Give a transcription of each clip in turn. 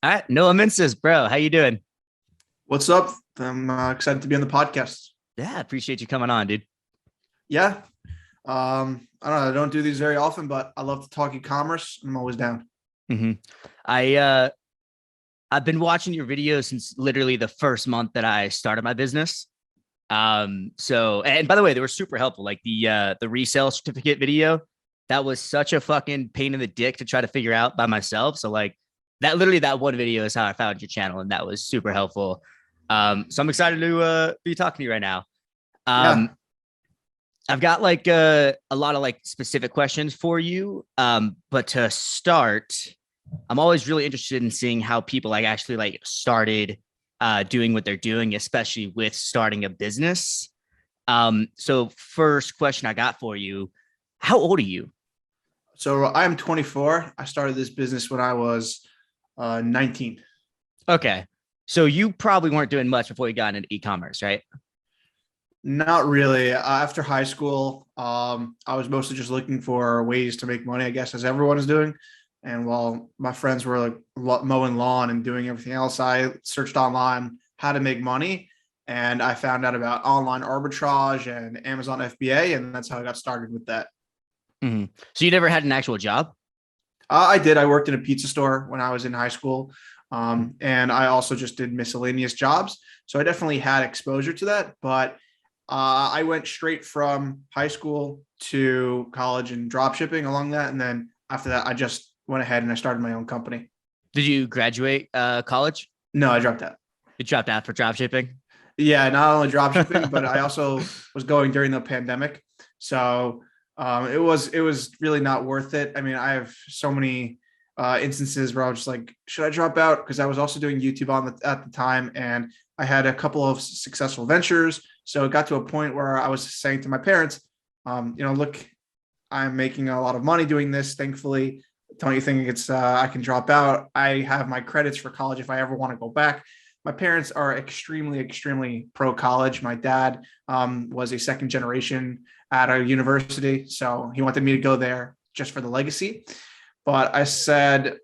All right, Noah Mincis, bro. How you doing? What's up? I'm excited to be on the podcast. Yeah, appreciate you coming on, dude. Yeah. I don't know. I don't do these very often, but I love to talk e-commerce. I'm always down. hmm I've been watching your videos since literally the first month that I started my business. So and by the way, they were super helpful. Like the resale certificate video, that was such a fucking pain in the dick to try to figure out by myself. So like that one video is how I found your channel, and that was super helpful. So I'm excited to be talking to you right now. Yeah. Um, I've got like a lot of like specific questions for you. But to start, I'm always really interested in seeing how people like actually like started doing what they're doing, especially with starting a business. So first question I got for you, how old are you? So I'm 24. I started this business when I was 19. Okay. So you probably weren't doing much before you got into e-commerce, right? Not really. After high school, I was mostly just looking for ways to make money, I guess, as everyone is doing. And while my friends were like mowing lawn and doing everything else, I searched online how to make money. And I found out about online arbitrage and Amazon FBA. And that's how I got started with that. So you never had an actual job? I did. I worked in a pizza store when I was in high school. And I also just did miscellaneous jobs. So I definitely had exposure to that. But I went straight from high school to college and drop shipping along that. And then after that, I just went ahead and I started my own company. Did you graduate college? No, I dropped that. You dropped out for drop shipping? Yeah, not only drop shipping, but I also was going during the pandemic. So it was really not worth it. I mean, I have so many instances where I was just like, should I drop out? Because I was also doing YouTube at the time, and I had a couple of successful ventures. So it got to a point where I was saying to my parents, look, I'm making a lot of money doing this. Thankfully, don't you think it's I can drop out? I have my credits for college if I ever want to go back. My parents are extremely, extremely pro college. My dad was a second generation at a university, so he wanted me to go there just for the legacy. But I said,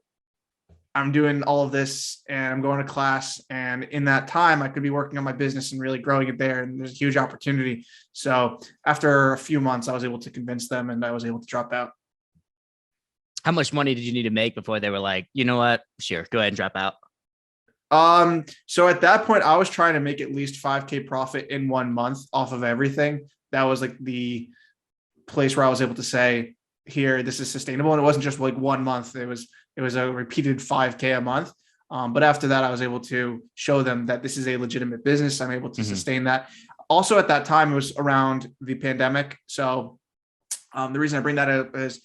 I'm doing all of this and I'm going to class. And in that time, I could be working on my business and really growing it there. And there's a huge opportunity. So after a few months, I was able to convince them and I was able to drop out. How much money did you need to make before they were like, you know what? Sure, go ahead and drop out. So at that point, I was trying to make at least 5K profit in 1 month off of everything. That was like the place where I was able to say, here, this is sustainable. And it wasn't just like 1 month. It was a repeated 5K a month. But after that, I was able to show them that this is a legitimate business. I'm able to Mhm. sustain that. Also, at that time, it was around the pandemic. So the reason I bring that up is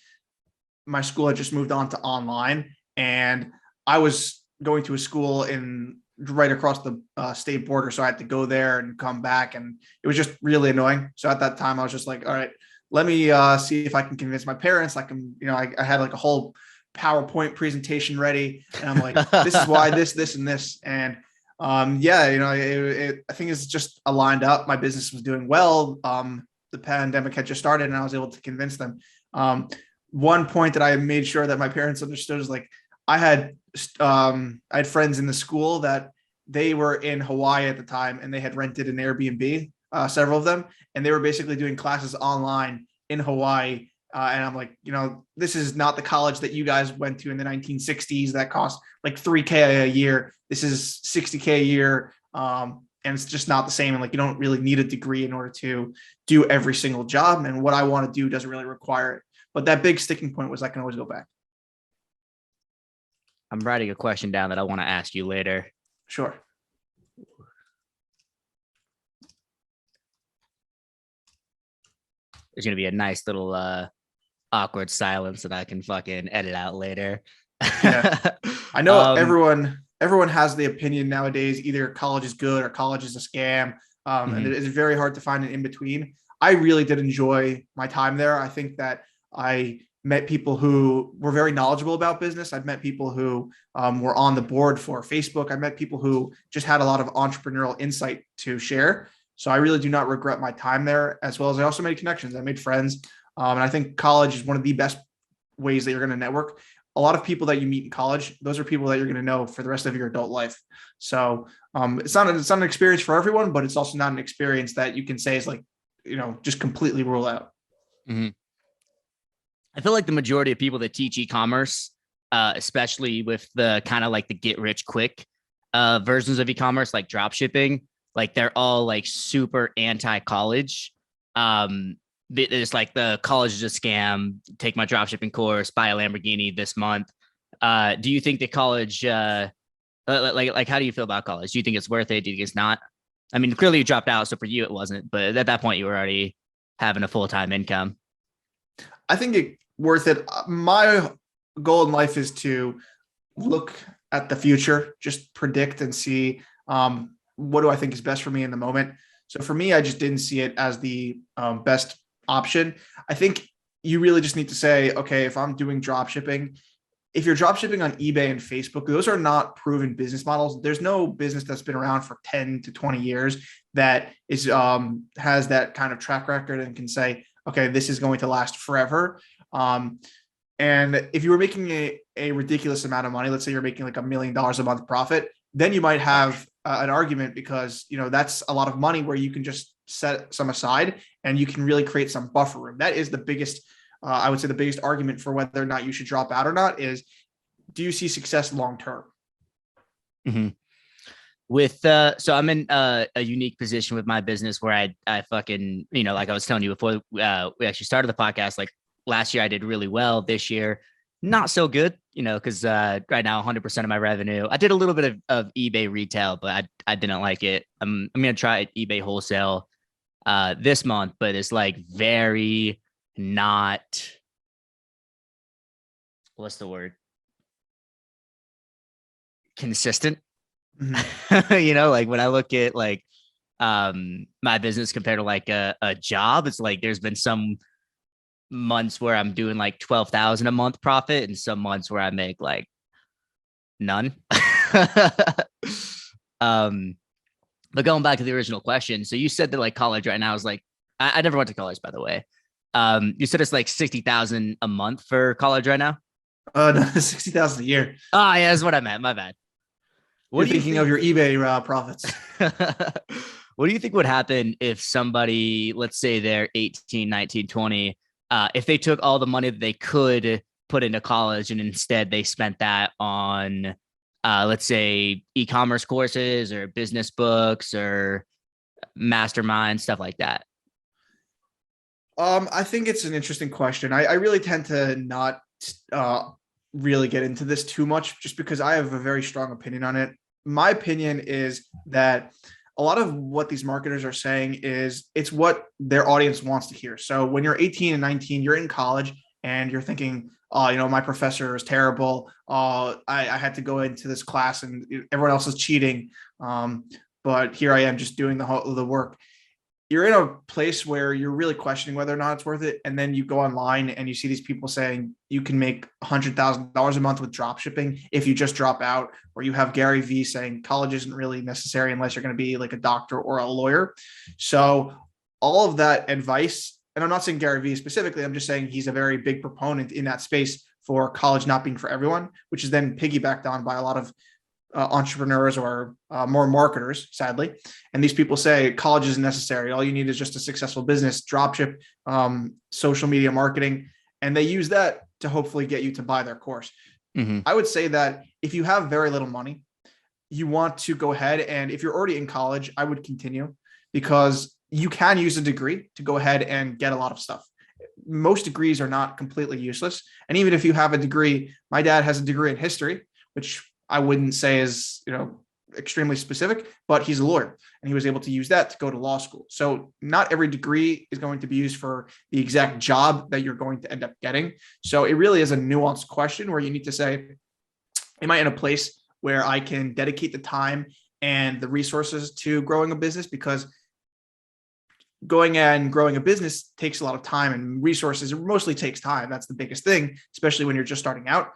my school had just moved on to online, and I was going to a school in right across the state border, so I had to go there and come back, and it was just really annoying. So at that time, I was just like, all right, let me see if I can convince my parents. I can, I had like a whole PowerPoint presentation ready, and I'm like, this is why this, and this, and yeah, I think it's just aligned up. My business was doing well. The pandemic had just started, and I was able to convince them. Um, One point that I made sure that my parents understood is like I had I had friends in the school that they were in Hawaii at the time and they had rented an Airbnb, several of them, and they were basically doing classes online in Hawaii. And I'm like, this is not the college that you guys went to in the 1960s that cost like 3K a year. This is 60K a year. And it's just not the same. And like, you don't really need a degree in order to do every single job. And what I want to do doesn't really require it. But that big sticking point was I can always go back. I'm writing a question down that I want to ask you later. Sure. There's gonna be a nice little awkward silence that I can fucking edit out later. Yeah. I know um, everyone has the opinion nowadays, either college is good or college is a scam. And mhm. it's very hard to find an in between. I really did enjoy my time there. I think that I met people who were very knowledgeable about business. I've met people who were on the board for Facebook. I met people who just had a lot of entrepreneurial insight to share. So I really do not regret my time there, as well as I also made connections. I made friends. And I think college is one of the best ways that you're going to network. a lot of people that you meet in college, those are people that you're going to know for the rest of your adult life. So it's not an experience for everyone, but it's also not an experience that you can say is like, just completely rule out. Mm-hmm. I feel like the majority of people that teach e-commerce, especially with the kind of like the get rich quick versions of e-commerce, like drop shipping, like they're all like super anti-college. It's like the college is a scam. Take my drop shipping course, buy a Lamborghini this month. Do you think that college, like how do you feel about college? Do you think it's worth it? Do you think it's not? I mean, clearly you dropped out, so for you it wasn't. But at that point, you were already having a full-time income. I think it worth it. My goal in life is to look at the future, just predict and see what do I think is best for me in the moment. So for me, I just didn't see it as the best option. I think you really just need to say, okay, if I'm doing drop shipping, if you're drop shipping on eBay and Facebook, those are not proven business models. There's no business that's been around for 10 to 20 years that is has that kind of track record and can say, okay, this is going to last forever. And if you were making a ridiculous amount of money, let's say you're making like $1 million a month profit, then you might have an argument because, that's a lot of money where you can just set some aside and you can really create some buffer room. That is the biggest, I would say the biggest argument for whether or not you should drop out or not is, do you see success long-term? Mm-hmm. So I'm in a unique position with my business where I fucking, like I was telling you before we actually started the podcast, like last year I did really well. This year, not so good, because right now 100% of my revenue, I did a little bit of eBay retail, but I didn't like it. I'm going to try eBay wholesale this month, but it's like very not, what's the word? Consistent. Mm-hmm. Like when I look at like my business compared to like a job, it's like there's been some months where I'm doing like 12,000 a month profit and some months where I make like none. But going back to the original question, so you said that like college right now is like, I never went to college, by the way. You said it's like 60,000 a month for college right now. No, 60,000 a year. Oh yeah, that's what I meant. My bad. You're thinking of your eBay profits. What do you think would happen if somebody, let's say they're 18, 19, 20, if they took all the money that they could put into college and instead they spent that on, let's say, e-commerce courses or business books or mastermind, stuff like that? I think it's an interesting question. I really tend to not really get into this too much just because I have a very strong opinion on it. My opinion is that a lot of what these marketers are saying is it's what their audience wants to hear. So when you're 18 and 19, you're in college and you're thinking, my professor is terrible. I had to go into this class and everyone else is cheating. But here I am just doing the work. You're in a place where you're really questioning whether or not it's worth it. And then you go online and you see these people saying you can make $100,000 a month with drop shipping if you just drop out, or you have Gary Vee saying college isn't really necessary unless you're going to be like a doctor or a lawyer. So all of that advice, and I'm not saying Gary Vee specifically, I'm just saying he's a very big proponent in that space for college not being for everyone, which is then piggybacked on by a lot of entrepreneurs or more marketers, sadly. And these people say college isn't necessary. All you need is just a successful business, dropship, social media marketing. And they use that to hopefully get you to buy their course. Mm-hmm. I would say that if you have very little money, you want to go ahead. And if you're already in college, I would continue because you can use a degree to go ahead and get a lot of stuff. Most degrees are not completely useless. And even if you have a degree, my dad has a degree in history, which I wouldn't say is, extremely specific, but he's a lawyer and he was able to use that to go to law school. So not every degree is going to be used for the exact job that you're going to end up getting. So it really is a nuanced question where you need to say, am I in a place where I can dedicate the time and the resources to growing a business? Because going and growing a business takes a lot of time and resources. It mostly takes time. That's the biggest thing, especially when you're just starting out.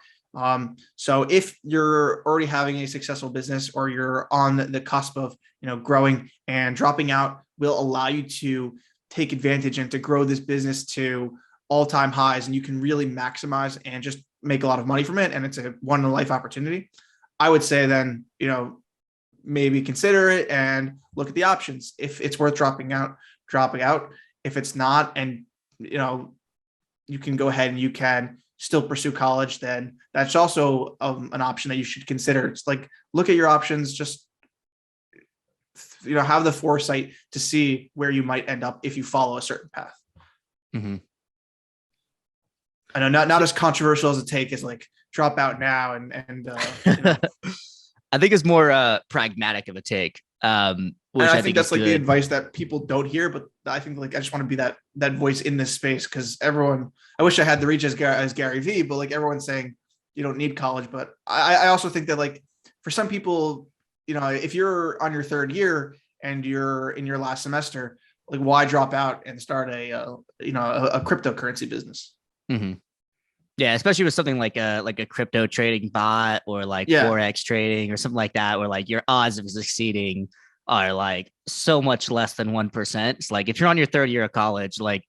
So if you're already having a successful business or you're on the cusp of, growing, and dropping out will allow you to take advantage and to grow this business to all-time highs, and you can really maximize and just make a lot of money from it and it's a one in a life opportunity, I would say then, maybe consider it and look at the options. If it's worth dropping out. If it's not, and you can go ahead and you can still pursue college, then that's also an option that you should consider. It's like, look at your options, just have the foresight to see where you might end up if you follow a certain path. Mm-hmm. I know not as controversial as a take is like drop out now and I think it's more pragmatic of a take. Which I think that's like the advice that people don't hear, but I think like I just want to be that voice in this space, because I wish I had the reach as Gary Vee, but like everyone's saying you don't need college. But I also think that like for some people, if you're on your third year and you're in your last semester, like why drop out and start a cryptocurrency business? Mm-hmm. Yeah, especially with something like a crypto trading bot or like Forex trading or something like that, where like your odds of succeeding are like so much less than 1%. It's like if you're on your third year of college, like,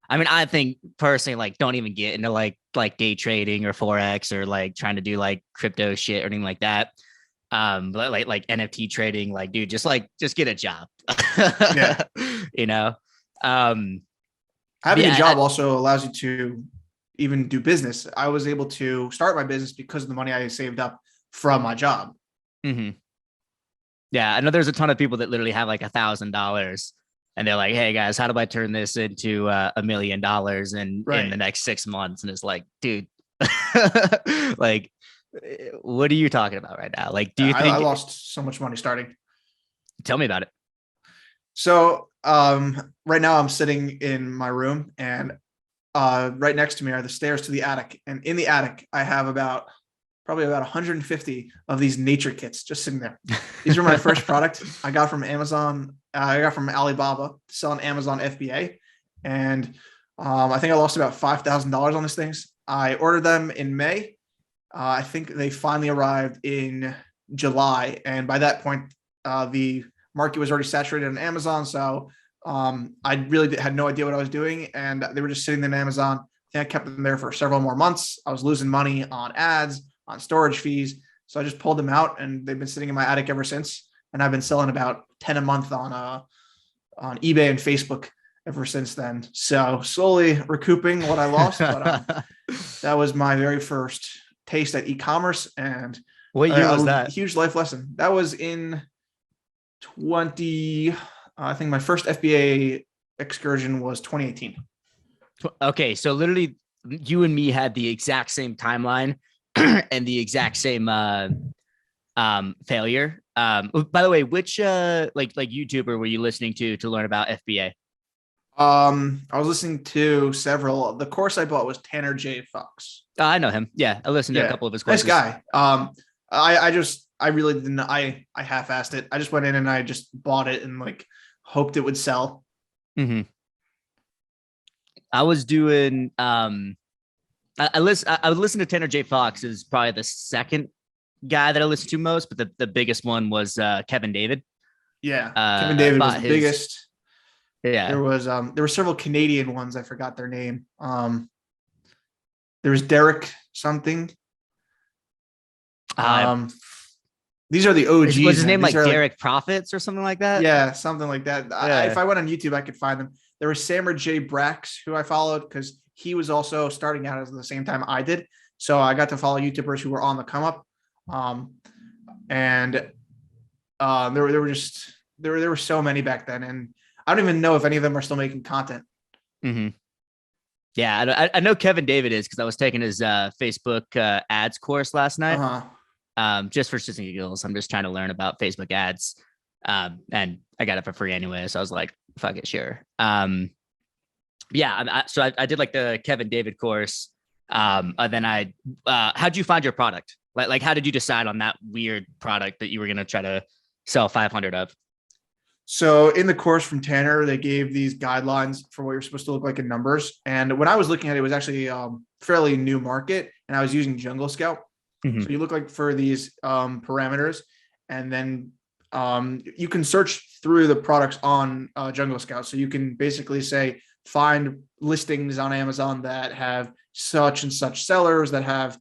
I mean, I think personally, like, don't even get into like day trading or Forex or like trying to do like crypto shit or anything like that. But like NFT trading, like, dude, just get a job. Yeah. Having a job also allows you to even do business. I was able to start my business because of the money I saved up from my job. Mm-hmm. Yeah, I know there's a ton of people that literally have like $1,000 and they're like, hey guys, how do I turn this into $1 million in the next 6 months? And it's like, dude, like, what are you talking about right now? Like, do you think I lost so much money starting? Tell me about it. So right now I'm sitting in my room, and right next to me are the stairs to the attic. And in the attic, I have probably about 150 of these nature kits just sitting there. These are my first product I got from Amazon. I got from Alibaba, selling Amazon FBA. And I think I lost about $5,000 on these things. I ordered them in May. I think they finally arrived in July. And by that point, the market was already saturated on Amazon. So I really had no idea what I was doing. And they were just sitting there on Amazon. I kept them there for several more months. I was losing money on ads, on storage fees. So I just pulled them out, and they've been sitting in my attic ever since. And I've been selling about 10 a month on eBay and Facebook ever since then. So slowly recouping what I lost, but that was my very first taste at e-commerce. And what year was that? Huge life lesson. That was in I think my first FBA excursion was 2018. Okay. So literally you and me had the exact same timeline and the exact same failure. By the way, which like YouTuber were you listening to learn about FBA? I was listening to several. The course I bought was Tanner J. Fox. I know him. Yeah, I listened to a couple of his courses. Nice guy. I really didn't. I half-assed it. I just went in and I just bought it and like hoped it would sell. Mm-hmm. I was doing. I would listen to Tanner J. Fox is probably the second guy that I listened to most, but the biggest one was Kevin David. Yeah, Kevin David was the biggest. Yeah, there were several Canadian ones. I forgot their name. There was Derek something. These are the OGs. Was his name like Derek Profits or something like that? Yeah, something like that. Yeah. If I went on YouTube, I could find them. There was Sammer J. Brax, who I followed because he was also starting out at the same time I did. So I got to follow YouTubers who were on the come up. There were so many back then, and I don't even know if any of them are still making content. Mm-hmm. Yeah, I know Kevin David is because I was taking his Facebook ads course last night. Just for shits and giggles. I'm just trying to learn about Facebook ads. And I got it for free anyway. So I was like, fuck it, sure. So I did like the Kevin David course. Then how'd you find your product? Like, how did you decide on that weird product that you were going to try to sell 500 of? So in the course from Tanner, they gave these guidelines for what you're supposed to look like in numbers. And when I was looking at it, it was actually a fairly new market, and I was using Jungle Scout. Mm-hmm. So you look like for these parameters, and then you can search through the products on Jungle Scout. So you can basically say find listings on Amazon that have such and such sellers that have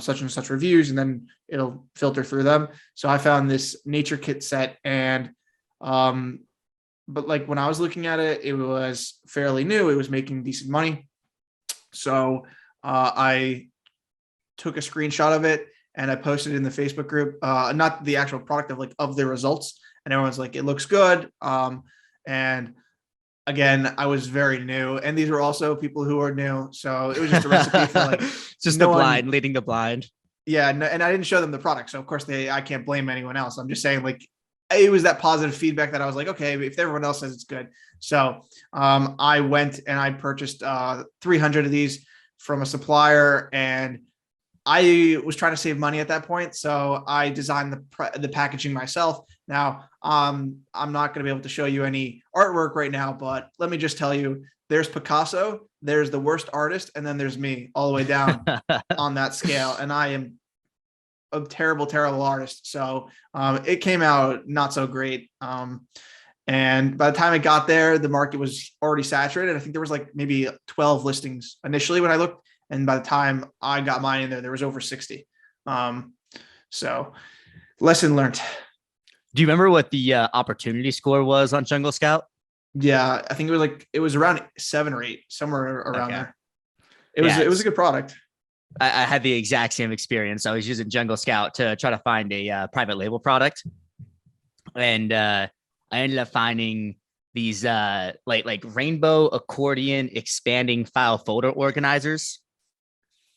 such and such reviews, and then it'll filter through them. So I found this nature kit set, and but like when I was looking at it, it was fairly new. It was making decent money. So I took a screenshot of it and I posted it in the Facebook group, not the actual product of the results. And everyone's like, it looks good. And again, I was very new, and these were also people who are new. So it was just a recipe for like just the blind leading the blind. Yeah. And I didn't show them the product. So of course I can't blame anyone else. I'm just saying, like, it was that positive feedback that I was like, okay, if everyone else says it's good. So I went and I purchased 300 of these from a supplier, and I was trying to save money at that point. So I designed the packaging myself. Now, I'm not going to be able to show you any artwork right now, but let me just tell you, there's Picasso, there's the worst artist, and then there's me all the way down on that scale. And I am a terrible, terrible artist. So it came out not so great. And by the time it got there, the market was already saturated. I think there was like maybe 12 listings initially when I looked. And by the time I got mine in there was over 60. So lesson learned. Do you remember what the opportunity score was on Jungle Scout? Yeah, I think it was around 7 or 8, somewhere around there. It was a good product. I had the exact same experience. I was using Jungle Scout to try to find a private label product. And I ended up finding these like rainbow accordion expanding file folder organizers.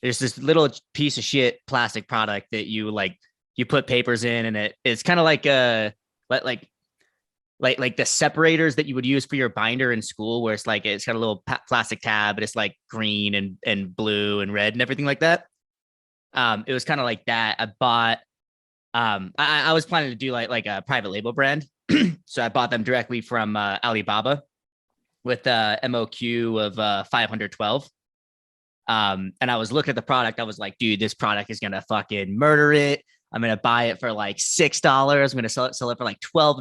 There's this little piece of shit plastic product that you put papers in, and it's kind of like like the separators that you would use for your binder in school, where it's got a little plastic tab, but it's like green and blue and red and everything like that. It was kind of like that. I bought, I was planning to do like a private label brand. So I bought them directly from Alibaba with MOQ of 512. And I was looking at the product. I was like, dude, this product is going to fucking murder it. I'm going to buy it for like $6. I'm going to sell it for like $12.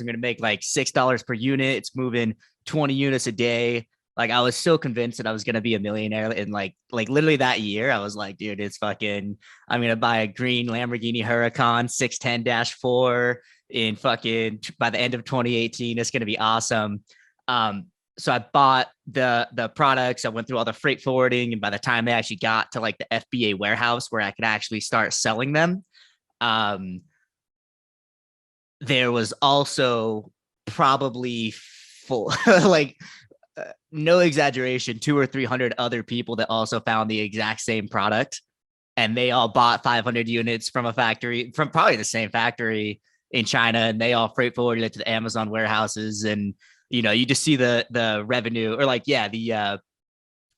I'm going to make like $6 per unit. It's moving 20 units a day. Like, I was so convinced that I was going to be a millionaire. And like literally that year, I was like, dude, it's fucking, I'm going to buy a green Lamborghini Huracan 610-4 in fucking, by the end of 2018. It's going to be awesome. So I bought the products. I went through all the freight forwarding. And by the time they actually got to like the FBA warehouse where I could actually start selling them, there was also probably full, like, no exaggeration, 200 or 300 other people that also found the exact same product. And they all bought 500 units from a factory, from probably the same factory in China. And they all freight forwarded it to the Amazon warehouses. And, you know, you just see the revenue, or like, yeah, the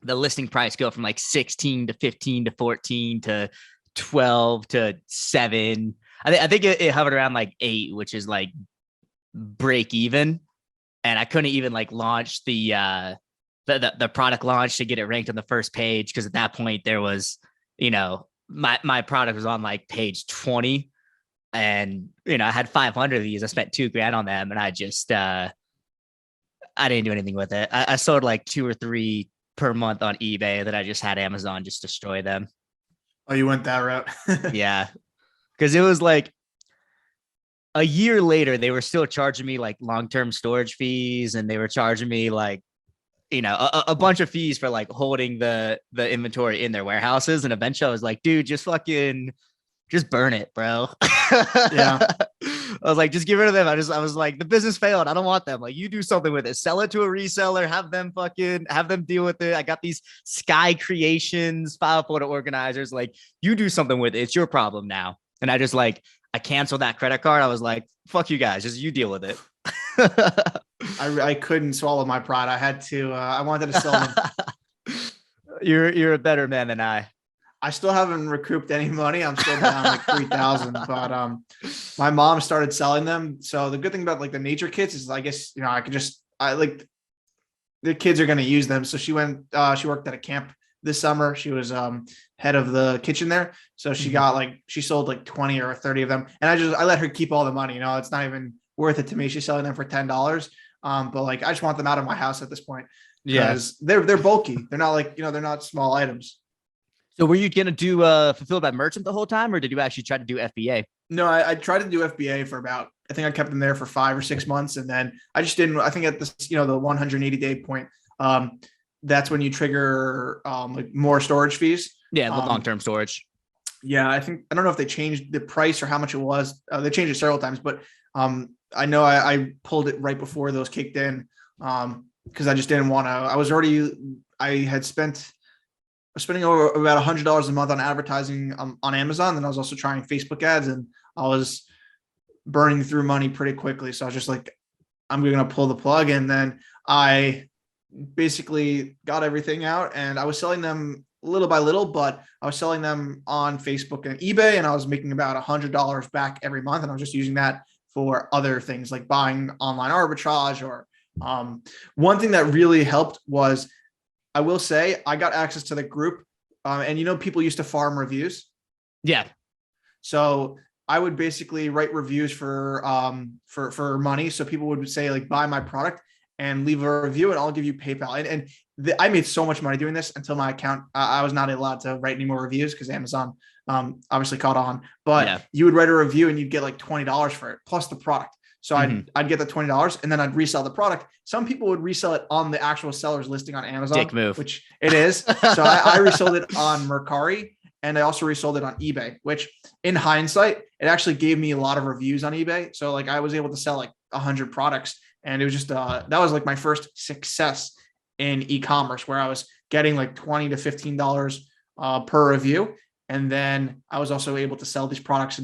listing price go from like 16 to 15 to 14 to 12 to 7. I think it hovered around like 8, which is like break even. And I couldn't even like launch the product launch to get it ranked on the first page, because at that point there was, you know, my product was on like page 20, and you know, I had 500 of these. I spent $2,000 on them, and I just I didn't do anything with it. I sold like 2 or 3 per month on eBay that I just had Amazon just destroy them. Oh, you went that route? Yeah, because it was like a year later, they were still charging me like long-term storage fees, and they were charging me like, you know, a bunch of fees for like holding the inventory in their warehouses. And eventually I was like, dude, just burn it, bro. Yeah. I was like, just get rid of them. I was like, the business failed. I don't want them. Like, you do something with it. Sell it to a reseller. Have them deal with it. I got these Sky Creations file folder organizers. Like, you do something with it. It's your problem now. And I canceled that credit card. I was like, fuck you guys. Just you deal with it. I couldn't swallow my pride. I had to, I wanted to sell them. You're a better man than I. I still haven't recouped any money. I'm still down like 3,000, but my mom started selling them. So the good thing about like the nature kits is, I guess, you know, I like the kids are going to use them. So she worked at a camp this summer. She was head of the kitchen there. So she she sold like 20 or 30 of them. And I let her keep all the money. You know, it's not even worth it to me. She's selling them for $10. But like, I just want them out of my house at this point. Yeah. because they're bulky. They're not like, they're not small items. So were you gonna do fulfilled by merchant the whole time, or did you actually try to do FBA? No, I tried to do FBA for about, I think I kept them there for 5 or 6 months. And then I just didn't, I think at this, the 180-day point, that's when you trigger like more storage fees. Yeah, the long-term storage. Yeah, I don't know if they changed the price or how much it was. They changed it several times, but I know I pulled it right before those kicked in because I just didn't want to. I had spending over about $100 a month on advertising on Amazon. And I was also trying Facebook ads, and I was burning through money pretty quickly. So I was just like, I'm going to pull the plug. And then I basically got everything out, and I was selling them little by little, but I was selling them on Facebook and eBay, and I was making about $100 back every month. And I was just using that for other things like buying online arbitrage or one thing that really helped was, I will say, I got access to the group, and people used to farm reviews. Yeah. So I would basically write reviews for money. So people would say like, buy my product and leave a review, and I'll give you PayPal. And I made so much money doing this until my account, I was not allowed to write any more reviews because Amazon obviously caught on. But you would write a review and you'd get like $20 for it plus the product. So I'd get the $20 and then I'd resell the product. Some people would resell it on the actual seller's listing on Amazon, Dick move. which it is. So I resold it on Mercari, and I also resold it on eBay, which in hindsight, it actually gave me a lot of reviews on eBay. So like I was able to sell like 100 products, and it was just, that was like my first success in e-commerce, where I was getting like $20 to $15 per review. And then I was also able to sell these products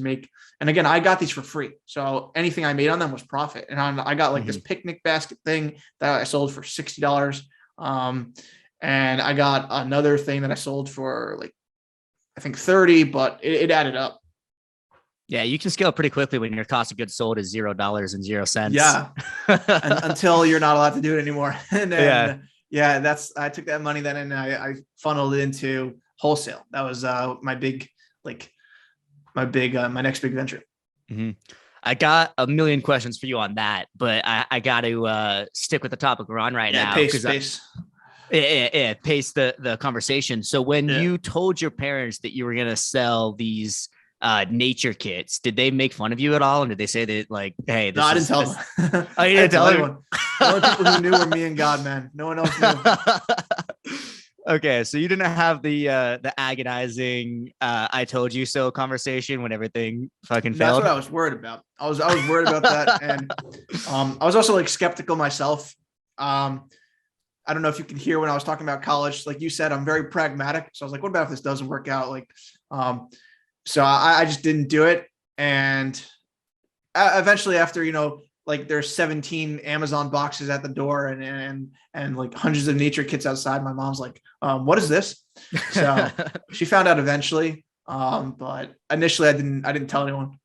and again, I got these for free. So anything I made on them was profit. And I got like this picnic basket thing that I sold for $60. And I got another thing that I sold for like, I think 30, but it added up. Yeah, you can scale pretty quickly when your cost of goods sold is $0.00. Yeah. Until you're not allowed to do it anymore. And then, I took that money then and I funneled it into wholesale. That was my next big venture. Mm-hmm. I got a million questions for you on that, but I got to stick with the topic we're on right now. Pace. Pace the conversation. So when you told your parents that you were going to sell these nature kits, did they make fun of you at all? And did they say that like, hey, no, I didn't tell them. Oh, you didn't tell anyone. The only people who knew were me and God, man. No one else knew. Okay, so you didn't have the agonizing "I told you so" conversation when everything fucking failed. That's what I was worried about. I was worried about that, and I was also like skeptical myself. I don't know if you can hear when I was talking about college. Like you said, I'm very pragmatic. So I was like, what about if this doesn't work out? Like, so I just didn't do it, and eventually, after like there's 17 Amazon boxes at the door and like hundreds of nature kits outside, my mom's like, what is this? So she found out eventually. But initially I didn't tell anyone.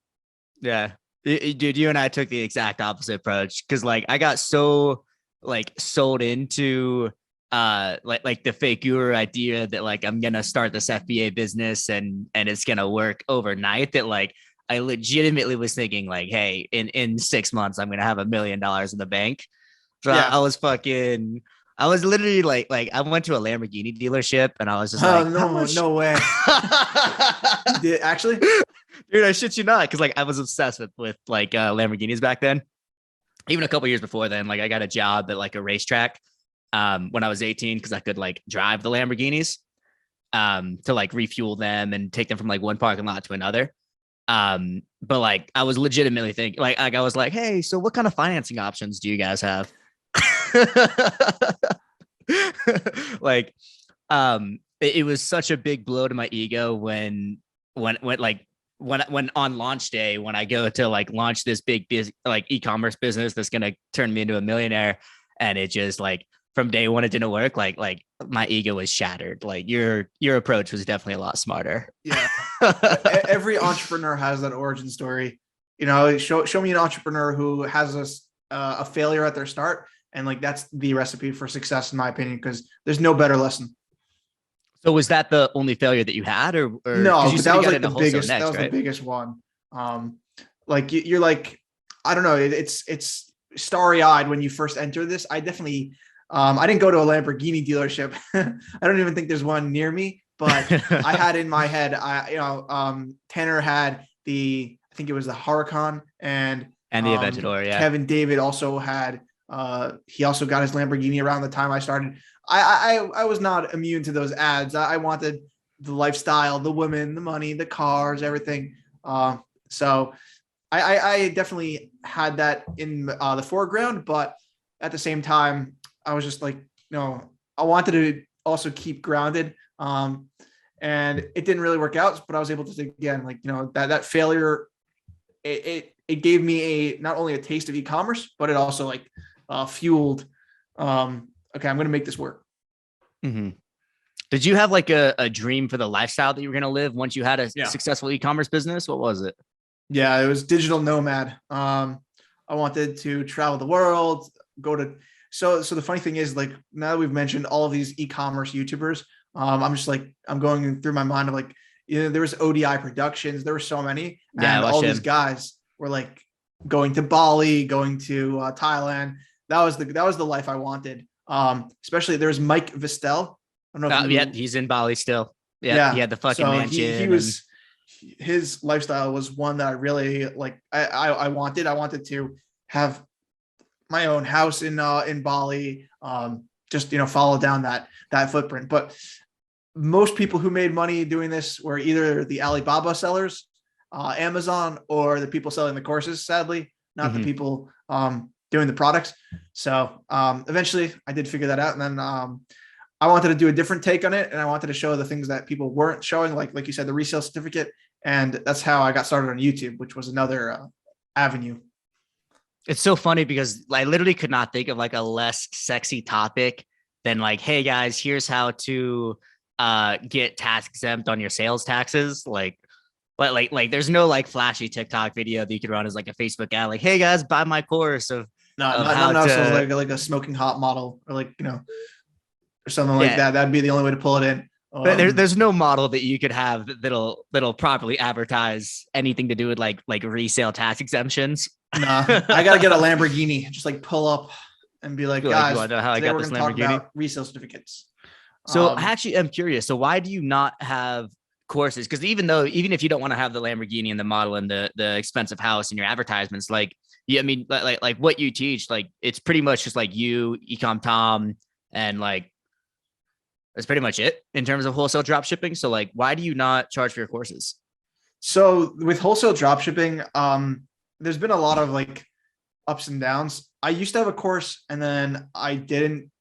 Yeah. Dude, you and I took the exact opposite approach. Cause like I got so like sold into like the fake guru idea that like I'm gonna start this FBA business and it's gonna work overnight, that like I legitimately was thinking like, hey, in 6 months, I'm going to have $1 million in the bank. So I was literally like I went to a Lamborghini dealership and I was just like, no way. Did actually? Dude, I shit you not. Cause like I was obsessed with like Lamborghinis back then. Even a couple years before then, like I got a job at like a racetrack when I was 18, cause I could like drive the Lamborghinis to like refuel them and take them from like one parking lot to another. But like I was legitimately thinking like I was like, hey, so what kind of financing options do you guys have? Like it was such a big blow to my ego when on launch day, when I go to like launch this big like e-commerce business that's gonna turn me into a millionaire, and it just like from day one it didn't work. Like my ego was shattered. Like your approach was definitely a lot smarter. Yeah. Every entrepreneur has that origin story. Show me an entrepreneur who has a failure at their start, and like that's the recipe for success in my opinion, because there's no better lesson. So was that the only failure that you had, or no? You that was like the biggest. The biggest one. Like you're like, I don't know. It's starry eyed when you first enter this. I definitely I didn't go to a Lamborghini dealership. I don't even think there's one near me, but I had in my head, Tanner had I think it was the Huracan, and And the Aventador, yeah. Kevin David also had, he also got his Lamborghini around the time I started. I was not immune to those ads. I wanted the lifestyle, the women, the money, the cars, everything. So I definitely had that in the foreground, but at the same time, I was just like, I wanted to also keep grounded. And it didn't really work out, but I was able to think again, like, that failure, it gave me not only a taste of e-commerce, but it also like fueled, okay, I'm going to make this work. Mm-hmm. Did you have like a dream for the lifestyle that you were going to live once you had a successful e-commerce business? What was it? Yeah, it was digital nomad. I wanted to travel the world, so the funny thing is, like, now that we've mentioned all of these e-commerce YouTubers, I'm just like, I'm going through my mind of like, there was ODI Productions, there were so many, and all these guys were like going to Bali, going to Thailand. That was the life I wanted. Especially there's Mike Vistel. I don't know. Yeah, he's in Bali still. Yeah, he had the fucking mansion. He was, his lifestyle was one that I really like. I wanted to have my own house in Bali. Just follow down that footprint. But most people who made money doing this were either the Alibaba sellers, Amazon, or the people selling the courses. Sadly, not the people doing the products. So eventually, I did figure that out, and then I wanted to do a different take on it, and I wanted to show the things that people weren't showing, like you said, the resale certificate, and that's how I got started on YouTube, which was another avenue. It's so funny because I literally could not think of like a less sexy topic than like, hey guys, here's how to get tax exempt on your sales taxes. Like there's no like flashy TikTok video that you could run as like a Facebook ad, like, hey guys, buy my course of not like a smoking hot model, or like, or something like that. That'd be the only way to pull it in. But there's no model that you could have that'll properly advertise anything to do with like resale tax exemptions. Nah, I gotta get a Lamborghini. Just like pull up and be like, guys, I know how I got this Lamborghini. Talk about resale certificates. So I actually am curious. So why do you not have courses? Because even if you don't want to have the Lamborghini and the model and the expensive house and your advertisements, like, yeah, I mean, like what you teach, like it's pretty much just like you, Ecom Tom, and like that's pretty much it in terms of wholesale drop shipping. So like, why do you not charge for your courses? So with wholesale drop shipping, there's been a lot of like ups and downs. I used to have a course, and then I didn't,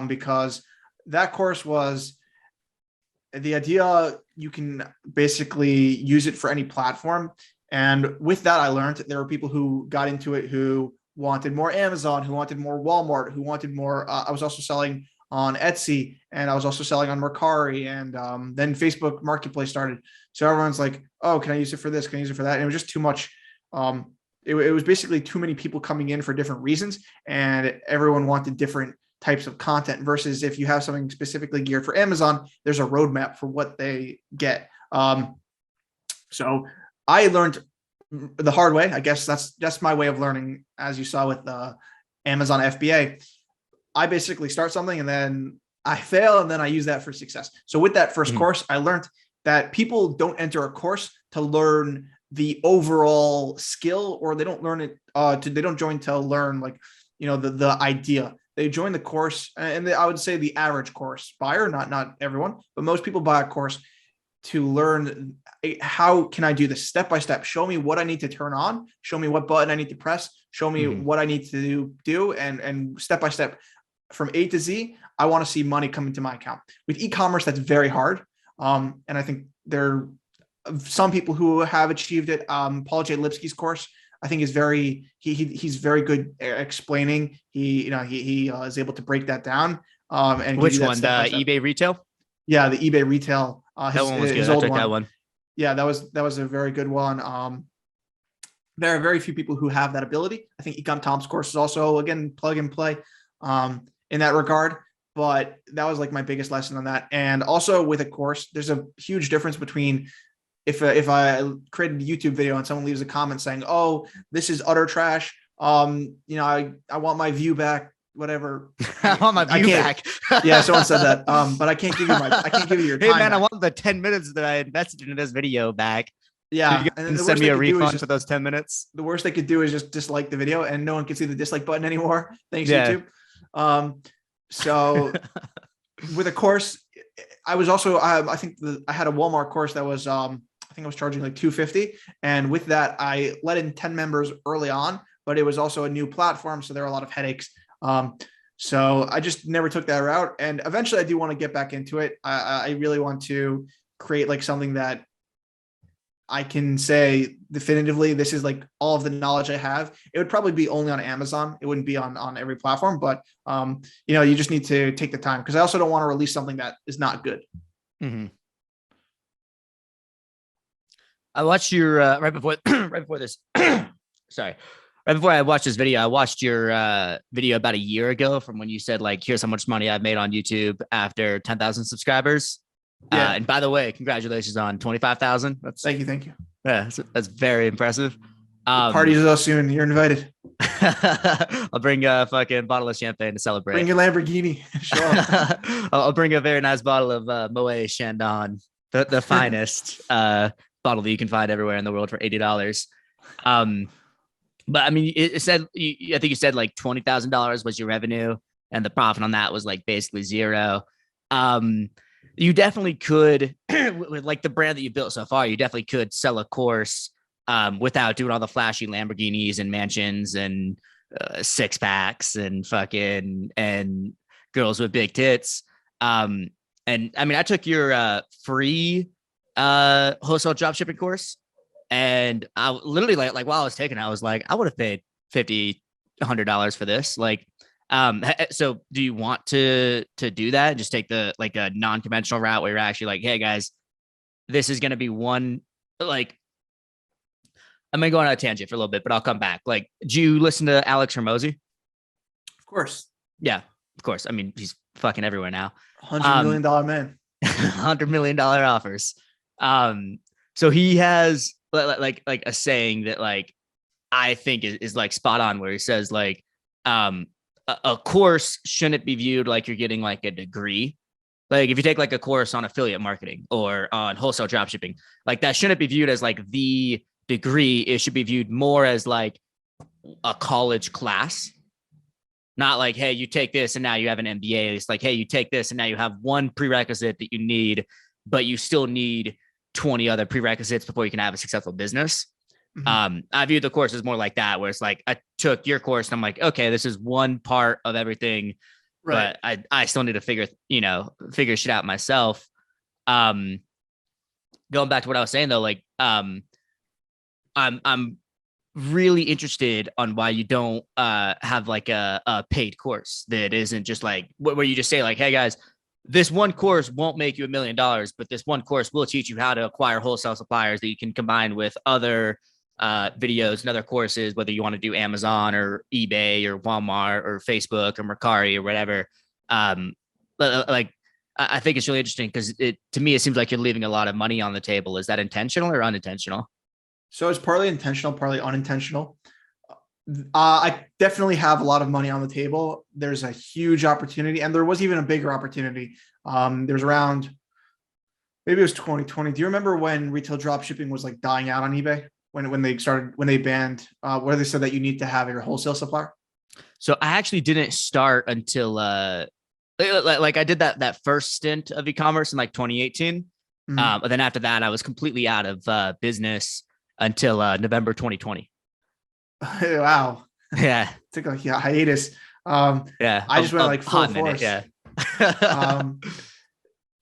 because that course was the idea. You can basically use it for any platform. And with that, I learned there were people who got into it who wanted more Amazon, who wanted more Walmart, who wanted more. I was also selling on Etsy, and I was also selling on Mercari, and then Facebook Marketplace started. So everyone's like, oh, can I use it for this? Can I use it for that? And it was just too much. It was basically too many people coming in for different reasons, and everyone wanted different types of content, versus if you have something specifically geared for Amazon, there's a roadmap for what they get. So I learned the hard way. I guess that's my way of learning, as you saw with Amazon FBA. I basically start something and then I fail, and then I use that for success. So with that first course, I learned that people don't enter a course to learn the overall skill, or they don't learn it. They don't join to learn like, the idea. They join the course, and I would say the average course buyer, not everyone, but most people buy a course to learn, how can I do this step by step? Show me what I need to turn on. Show me what button I need to press. Show me what I need to do, and step by step. From A to Z, I want to see money come into my account. With e-commerce, that's very hard. And I think there are some people who have achieved it. Paul J. Lipsky's course, I think, is he's very good at explaining. He is able to break that down. And which one? The eBay retail? Yeah, the eBay retail. That one was good. I took that one. Yeah, that was a very good one. There are very few people who have that ability. I think Ecom Tom's course is also, again, plug and play. In that regard, but that was like my biggest lesson on that. And also with a course, there's a huge difference between if I created a YouTube video and someone leaves a comment saying, oh, this is utter trash. I want my view back. whatever. I want my view back. Yeah, someone said that. But I can't give you your time. Hey man, back. I want the 10 minutes that I invested into this video back. Yeah, you and send me a refund for those 10 minutes. The worst they could do is just dislike the video, and no one can see the dislike button anymore. Thanks, Yeah. YouTube. So with a course, I was also I think I had a Walmart course that was I think I was charging like $250, and with that I let in 10 members early on, but it was also a new platform, so there were a lot of headaches. So I just never took that route, and eventually I do want to get back into it. I really want to create like something that I can say definitively, this is like all of the knowledge I have. It would probably be only on Amazon. It wouldn't be on every platform, but you just need to take the time, because I also don't want to release something that is not good. Mm-hmm. I watched your right before this. Sorry. Right before I watched this video, I watched your video about a year ago from when you said like, here's how much money I've made on YouTube after 10,000 subscribers. Yeah. And by the way, congratulations on 25,000. Thank you. Yeah, that's very impressive. Parties with us soon. You're invited. I'll bring a fucking bottle of champagne to celebrate. Bring your Lamborghini. Sure. I'll bring a very nice bottle of Moet Chandon, the finest bottle that you can find everywhere in the world for $80. But I mean, it said, I think you said like $20,000 was your revenue, and the profit on that was like basically zero. You definitely could, with like the brand that you built so far, you definitely could sell a course without doing all the flashy Lamborghinis and mansions and six packs and fucking and girls with big tits. And I mean, I took your free wholesale dropshipping course, and I literally like while I was taking it, I was like, I would have paid $50, $100 for this. Like, so do you want to do that and just take the like a non-conventional route where you're actually like, hey guys, this is going to be one, like, I'm going to go on a tangent for a little bit, but I'll come back. Like, do you listen to Alex Hormozy? Of course. Yeah, of course. I mean, he's fucking everywhere now. $100 million man. $100 million offers. So he has like a saying that like I think is like spot on, where he says like a course shouldn't be viewed like you're getting like a degree. Like if you take like a course on affiliate marketing or on wholesale dropshipping, like that shouldn't be viewed as like the degree. It should be viewed more as like a college class. Not like, hey, you take this and now you have an MBA. It's like, hey, you take this and now you have one prerequisite that you need, but you still need 20 other prerequisites before you can have a successful business. Mm-hmm. I view the course as more like that, where it's like I took your course and I'm like, okay, this is one part of everything, right? But I still need to figure shit out myself. Going back to what I was saying though, like I'm really interested on why you don't have like a paid course that isn't just like where you just say like, hey guys, this one course won't make you $1 million, but this one course will teach you how to acquire wholesale suppliers that you can combine with other videos and other courses, whether you want to do Amazon or eBay or Walmart or Facebook or Mercari or whatever. Like I think it's really interesting because to me, it seems like you're leaving a lot of money on the table. Is that intentional or unintentional? So it's partly intentional, partly unintentional. I definitely have a lot of money on the table. There's a huge opportunity, and there was even a bigger opportunity. There's around, maybe it was 2020. Do you remember when retail dropshipping was like dying out on eBay? When they banned, where they said that you need to have your wholesale supplier? So I actually didn't start until like I did that first stint of e-commerce in like 2018. Mm-hmm. But then after that, I was completely out of business until November 2020. Wow. Yeah. Took like a hiatus. Yeah. I just went like full force. Yeah.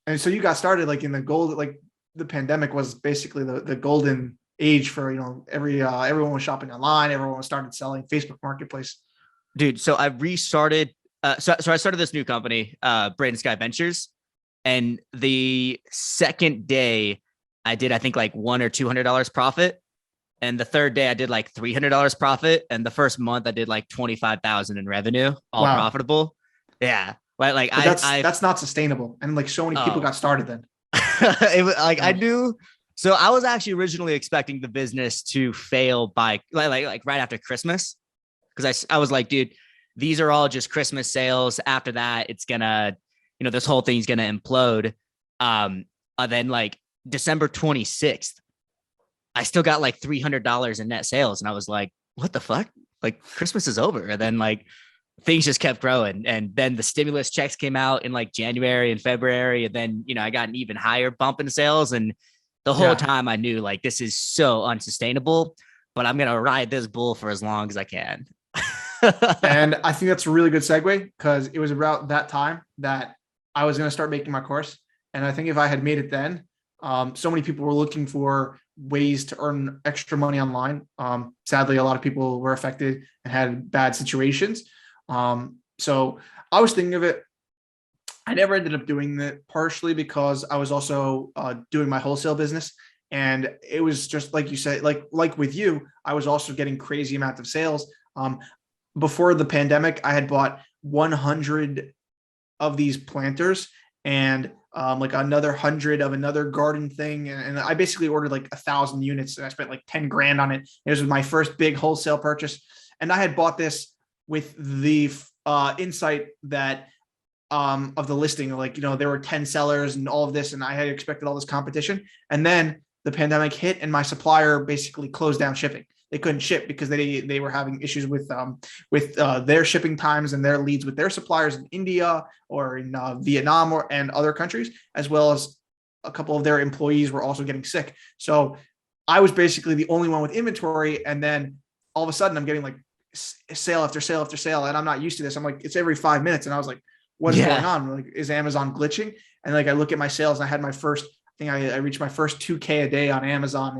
And so you got started like in the gold, like the pandemic was basically the golden age for, everyone was shopping online. Everyone started selling Facebook Marketplace. Dude. So I restarted. So I started this new company, Braden Ventures. And the second day I did, I think like $100 or $200 profit. And the third day I did like $300 profit. And the first month I did like 25,000 in revenue, all profitable. Yeah. Like that's not sustainable. And like so many people got started then. It was like, I knew. So I was actually originally expecting the business to fail by like right after Christmas. Cause I was like, dude, these are all just Christmas sales. After that, it's gonna, this whole thing's gonna implode. And then like December 26th, I still got like $300 in net sales. And I was like, what the fuck? Like Christmas is over. And then like things just kept growing. And then the stimulus checks came out in like January and February. And then, I got an even higher bump in sales. And the whole time I knew like this is so unsustainable, but I'm going to ride this bull for as long as I can. And I think that's a really good segue, because it was about that time that I was going to start making my course. And I think if I had made it then, so many people were looking for ways to earn extra money online. Sadly, a lot of people were affected and had bad situations. So I was thinking of it. I never ended up doing that, partially because I was also doing my wholesale business. And it was just like you said, like with you, I was also getting crazy amounts of sales. Before the pandemic, I had bought 100 of these planters and like another 100 of another garden thing. And I basically ordered like 1,000 units, and I spent like 10 grand on it. It was my first big wholesale purchase. And I had bought this with the insight that of the listing, like, there were 10 sellers and all of this, and I had expected all this competition. And then the pandemic hit and my supplier basically closed down shipping. They couldn't ship because they were having issues with their shipping times and their leads with their suppliers in India or in Vietnam and other countries, as well as a couple of their employees were also getting sick. So I was basically the only one with inventory. And then all of a sudden I'm getting like sale after sale after sale. And I'm not used to this. I'm like, it's every 5 minutes. And I was like, what is going on? Like, is Amazon glitching? And like, I look at my sales and I had my first, I reached my first 2K a day on Amazon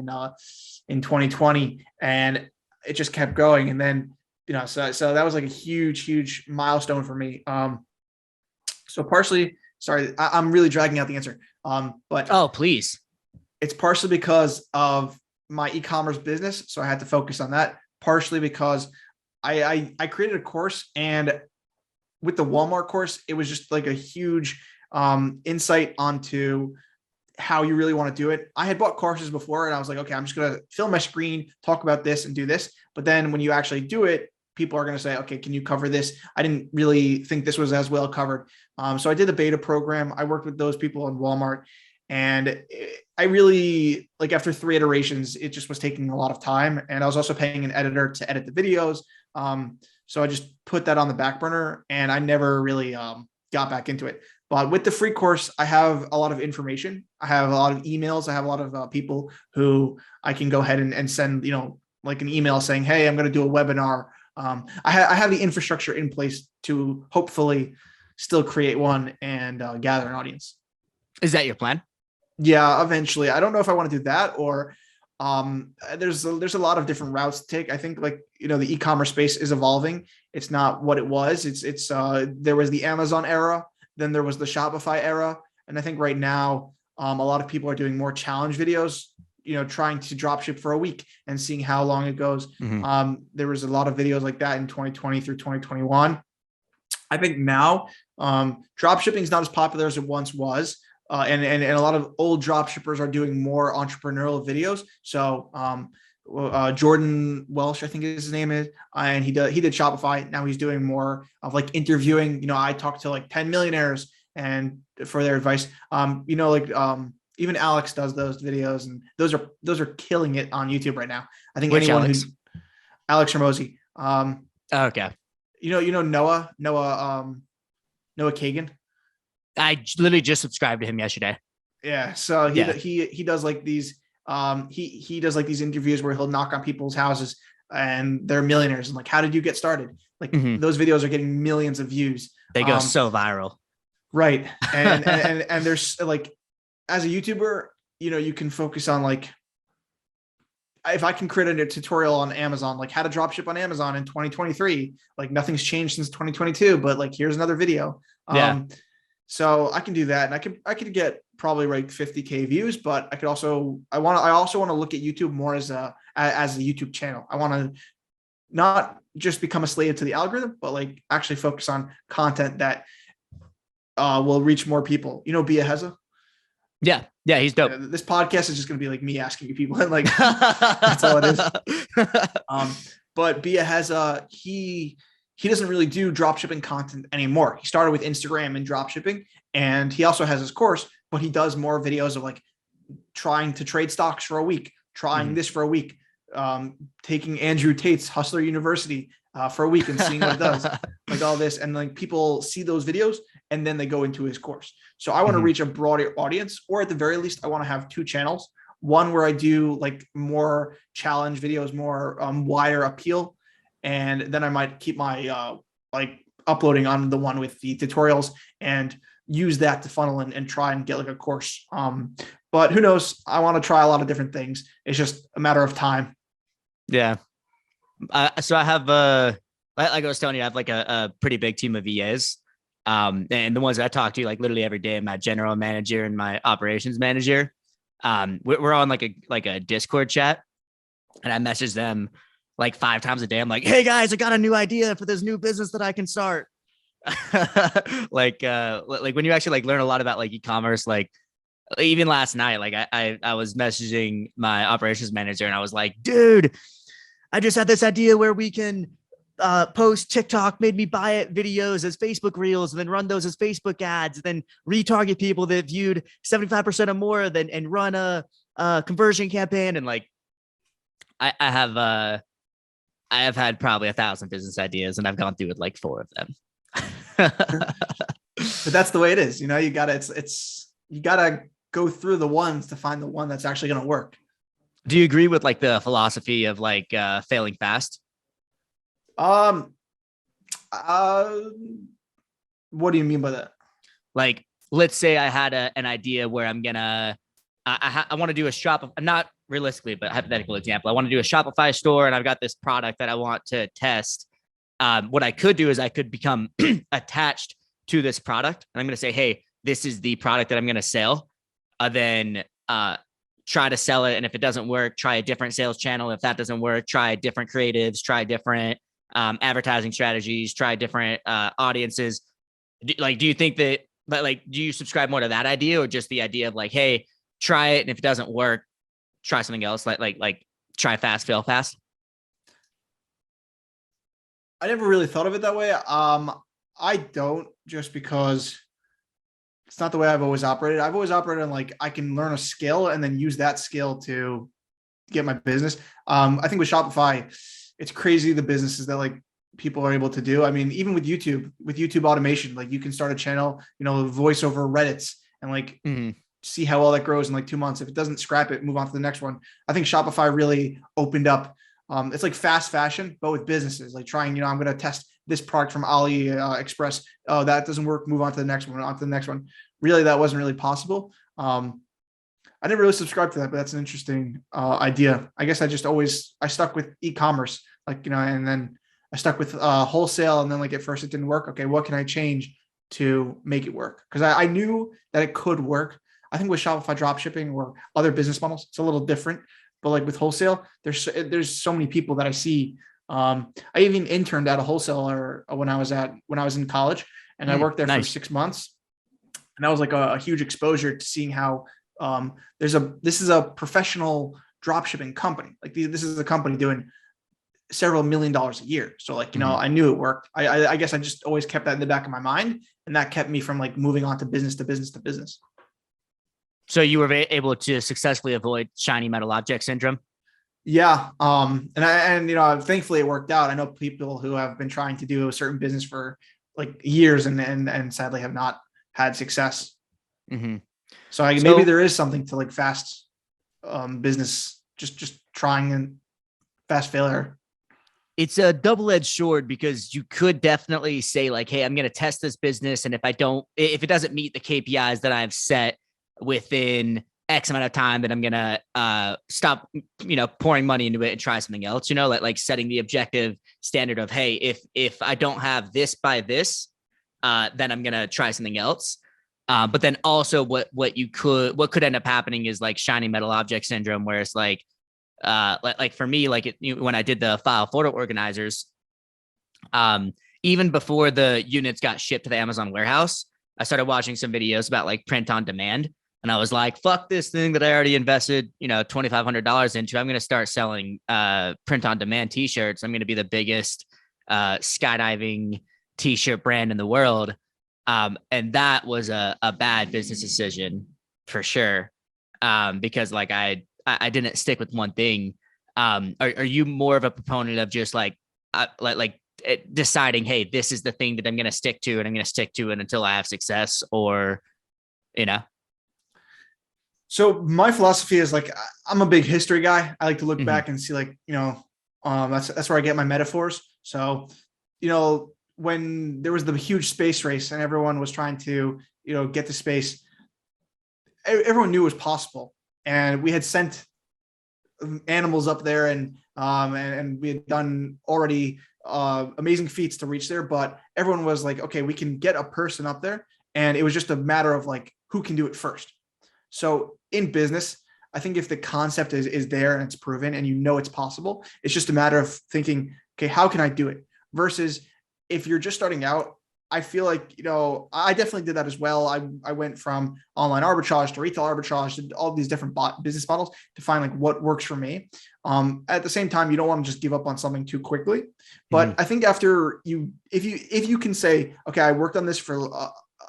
in 2020, and it just kept going. And then, so that was like a huge milestone for me. So partially, sorry, I'm really dragging out the answer. But oh, please. It's partially because of my e-commerce business. So I had to focus on that, partially because I created a course, and with the Walmart course, it was just like a huge insight onto how you really want to do it. I had bought courses before, and I was like, okay, I'm just going to film my screen, talk about this and do this. But then when you actually do it, people are going to say, okay, can you cover this? I didn't really think this was as well covered. So I did the beta program. I worked with those people in Walmart, and I really, like, after 3 iterations, it just was taking a lot of time. And I was also paying an editor to edit the videos. So I just put that on the back burner, and I never really got back into it. But with the free course, I have a lot of information. I have a lot of emails. I have a lot of people who I can go ahead and send, like an email saying, hey, I'm going to do a webinar. I have the infrastructure in place to hopefully still create one and gather an audience. Is that your plan? Yeah, eventually. I don't know if I want to do that, or there's a lot of different routes to take. I think, like, the e-commerce space is evolving. It's not what it was. It's there was the Amazon era, then there was the Shopify era. And I think right now, a lot of people are doing more challenge videos, trying to drop ship for a week and seeing how long it goes. Mm-hmm. There was a lot of videos like that in 2020 through 2021. I think now drop shipping is not as popular as it once was. And a lot of old drop shippers are doing more entrepreneurial videos. So Jordan Welsh, I think his name is, and he did Shopify. Now he's doing more of like interviewing. I talked to like 10 millionaires and for their advice. Even Alex does those videos, and those are killing it on YouTube right now. I think Which Alex? Alex Hermosi. Okay. Noah Kagan. I literally just subscribed to him yesterday. Yeah. So he does like these. He does like these interviews where he'll knock on people's houses and they're millionaires, and like, how did you get started? Like, those videos are getting millions of views. They go so viral. Right. And there's like, as a YouTuber, you can focus on, like, if I can create a tutorial on Amazon, like how to drop ship on Amazon in 2023, like nothing's changed since 2022, but like, here's another video. So I can do that, and I could get probably like 50K views, but I also want to look at YouTube more as a YouTube channel. I want to not just become a slave to the algorithm, but like actually focus on content that will reach more people. Bia Heza? Yeah, he's dope. This podcast is just going to be like me asking you people, and like that's all it is. But Bia Heza, he he doesn't really do drop shipping content anymore. He started with Instagram and drop shipping, and he also has his course, but he does more videos of like trying to trade stocks for a week, trying this for a week, taking Andrew Tate's Hustler University for a week and seeing what it does, like all this. And like people see those videos and then they go into his course. So I want to reach a broader audience, or at the very least, I want to have 2 channels. One where I do like more challenge videos, more wider appeal. And then I might keep my like uploading on the one with the tutorials and use that to funnel and try and get like a course. But who knows? I want to try a lot of different things. It's just a matter of time. Yeah. So I have, like I was telling you, I have like a pretty big team of VAs. And the ones that I talk to like literally every day, my general manager and my operations manager, we're on like a Discord chat, and I message them like 5 times a day. I'm like, hey guys, I got a new idea for this new business that I can start. like when you actually like learn a lot about like e-commerce, like even last night, like I was messaging my operations manager and I was like, dude, I just had this idea where we can post TikTok made me buy it videos as Facebook reels and then run those as Facebook ads, and then retarget people that viewed 75% or more and run a conversion campaign. And like, I have had probably 1,000 business ideas and I've gone through with like 4 of them. But that's the way it is. You know, you gotta go through the ones to find the one that's actually going to work. Do you agree with like the philosophy of like failing fast? What do you mean by that? Like, let's say I had an idea where I'm gonna, I want to do a shop, not realistically, but hypothetical example. I want to do a Shopify store, and I've got this product that I want to test. What I could do is I could become attached to this product, and I'm going to say, hey, this is the product that I'm going to sell. Then try to sell it, and if it doesn't work, try a different sales channel. If that doesn't work, try different creatives, try different advertising strategies, try different audiences. Do you think that, like, do you subscribe more to that idea, or just the idea of like, hey, try it, and if it doesn't work, try something else, like try fast, fail fast? I never really thought of it that way. I don't, just because it's not the way I've always operated. I've always operated on like, I can learn a skill and then use that skill to get my business. I think with Shopify, it's crazy the businesses that like people are able to do. I mean, even with YouTube automation, like you can start a channel, you know, voice over Reddits and like see how well that grows in like 2 months. If it doesn't, scrap it, move on to the next one. I think Shopify really opened up. It's like fast fashion, but with businesses, like trying, you know, I'm going to test this product from AliExpress. Oh, that doesn't work. Move on to the next one, on to the next one. Really, that wasn't really possible. I didn't really subscribe to that, but that's an interesting idea. I guess I stuck with e-commerce, like, you know, and then I stuck with wholesale. And then like at first it didn't work. Okay, what can I change to make it work? Because I knew that it could work. I think with Shopify dropshipping or other business models, it's a little different. But like with wholesale, there's so many people that I see. I even interned at a wholesaler when I was in college, and I worked there for 6 months. And that was like a huge exposure to seeing how this is a professional dropshipping company. Like this is a company doing several $1 million a year. So like, you know, I knew it worked. I guess I just always kept that in the back of my mind, and that kept me from like moving on to business to business to business. So you were able to successfully avoid shiny metal object syndrome? Yeah. And you know, thankfully it worked out. I know people who have been trying to do a certain business for like years and sadly have not had success. So maybe there is something to like fast business, just trying and fast failure. It's a double-edged sword, because you could definitely say like, hey, I'm going to test this business, and if it doesn't meet the KPIs that I've set within X amount of time, then I'm going to stop, you know, pouring money into it and try something else, you know, like setting the objective standard of, hey, if I don't have this by this, then I'm going to try something else. But then also what could end up happening is like shiny metal object syndrome, where it's like for me, like when I did the file photo organizers, even before the units got shipped to the Amazon warehouse, I started watching some videos about like print on demand. And I was like, fuck this thing that I already invested, you know, $2,500 into. I'm going to start selling print on demand t-shirts. I'm going to be the biggest skydiving t-shirt brand in the world. And that was a bad business decision for sure. Because like I didn't stick with one thing. Are you more of a proponent of just like deciding, hey, this is the thing that I'm going to stick to, and I'm going to stick to it until I have success, or, you know? So my philosophy is like, I'm a big history guy. I like to look Mm-hmm. back and see like, that's where I get my metaphors. So, when there was the huge space race and everyone was trying to, get to space, everyone knew it was possible. And we had sent animals up there, and we had done already amazing feats to reach there, but everyone was like, okay, we can get a person up there. And it was just a matter of like, who can do it first. So in business, I think if the concept is there and it's proven and it's possible, it's just a matter of thinking, okay, how can I do it? Versus if you're just starting out, I feel like, I definitely did that as well. I went from online arbitrage to retail arbitrage to all these different business models to find like what works for me. At the same time, you don't want to just give up on something too quickly. But I think after if you can say, okay, I worked on this for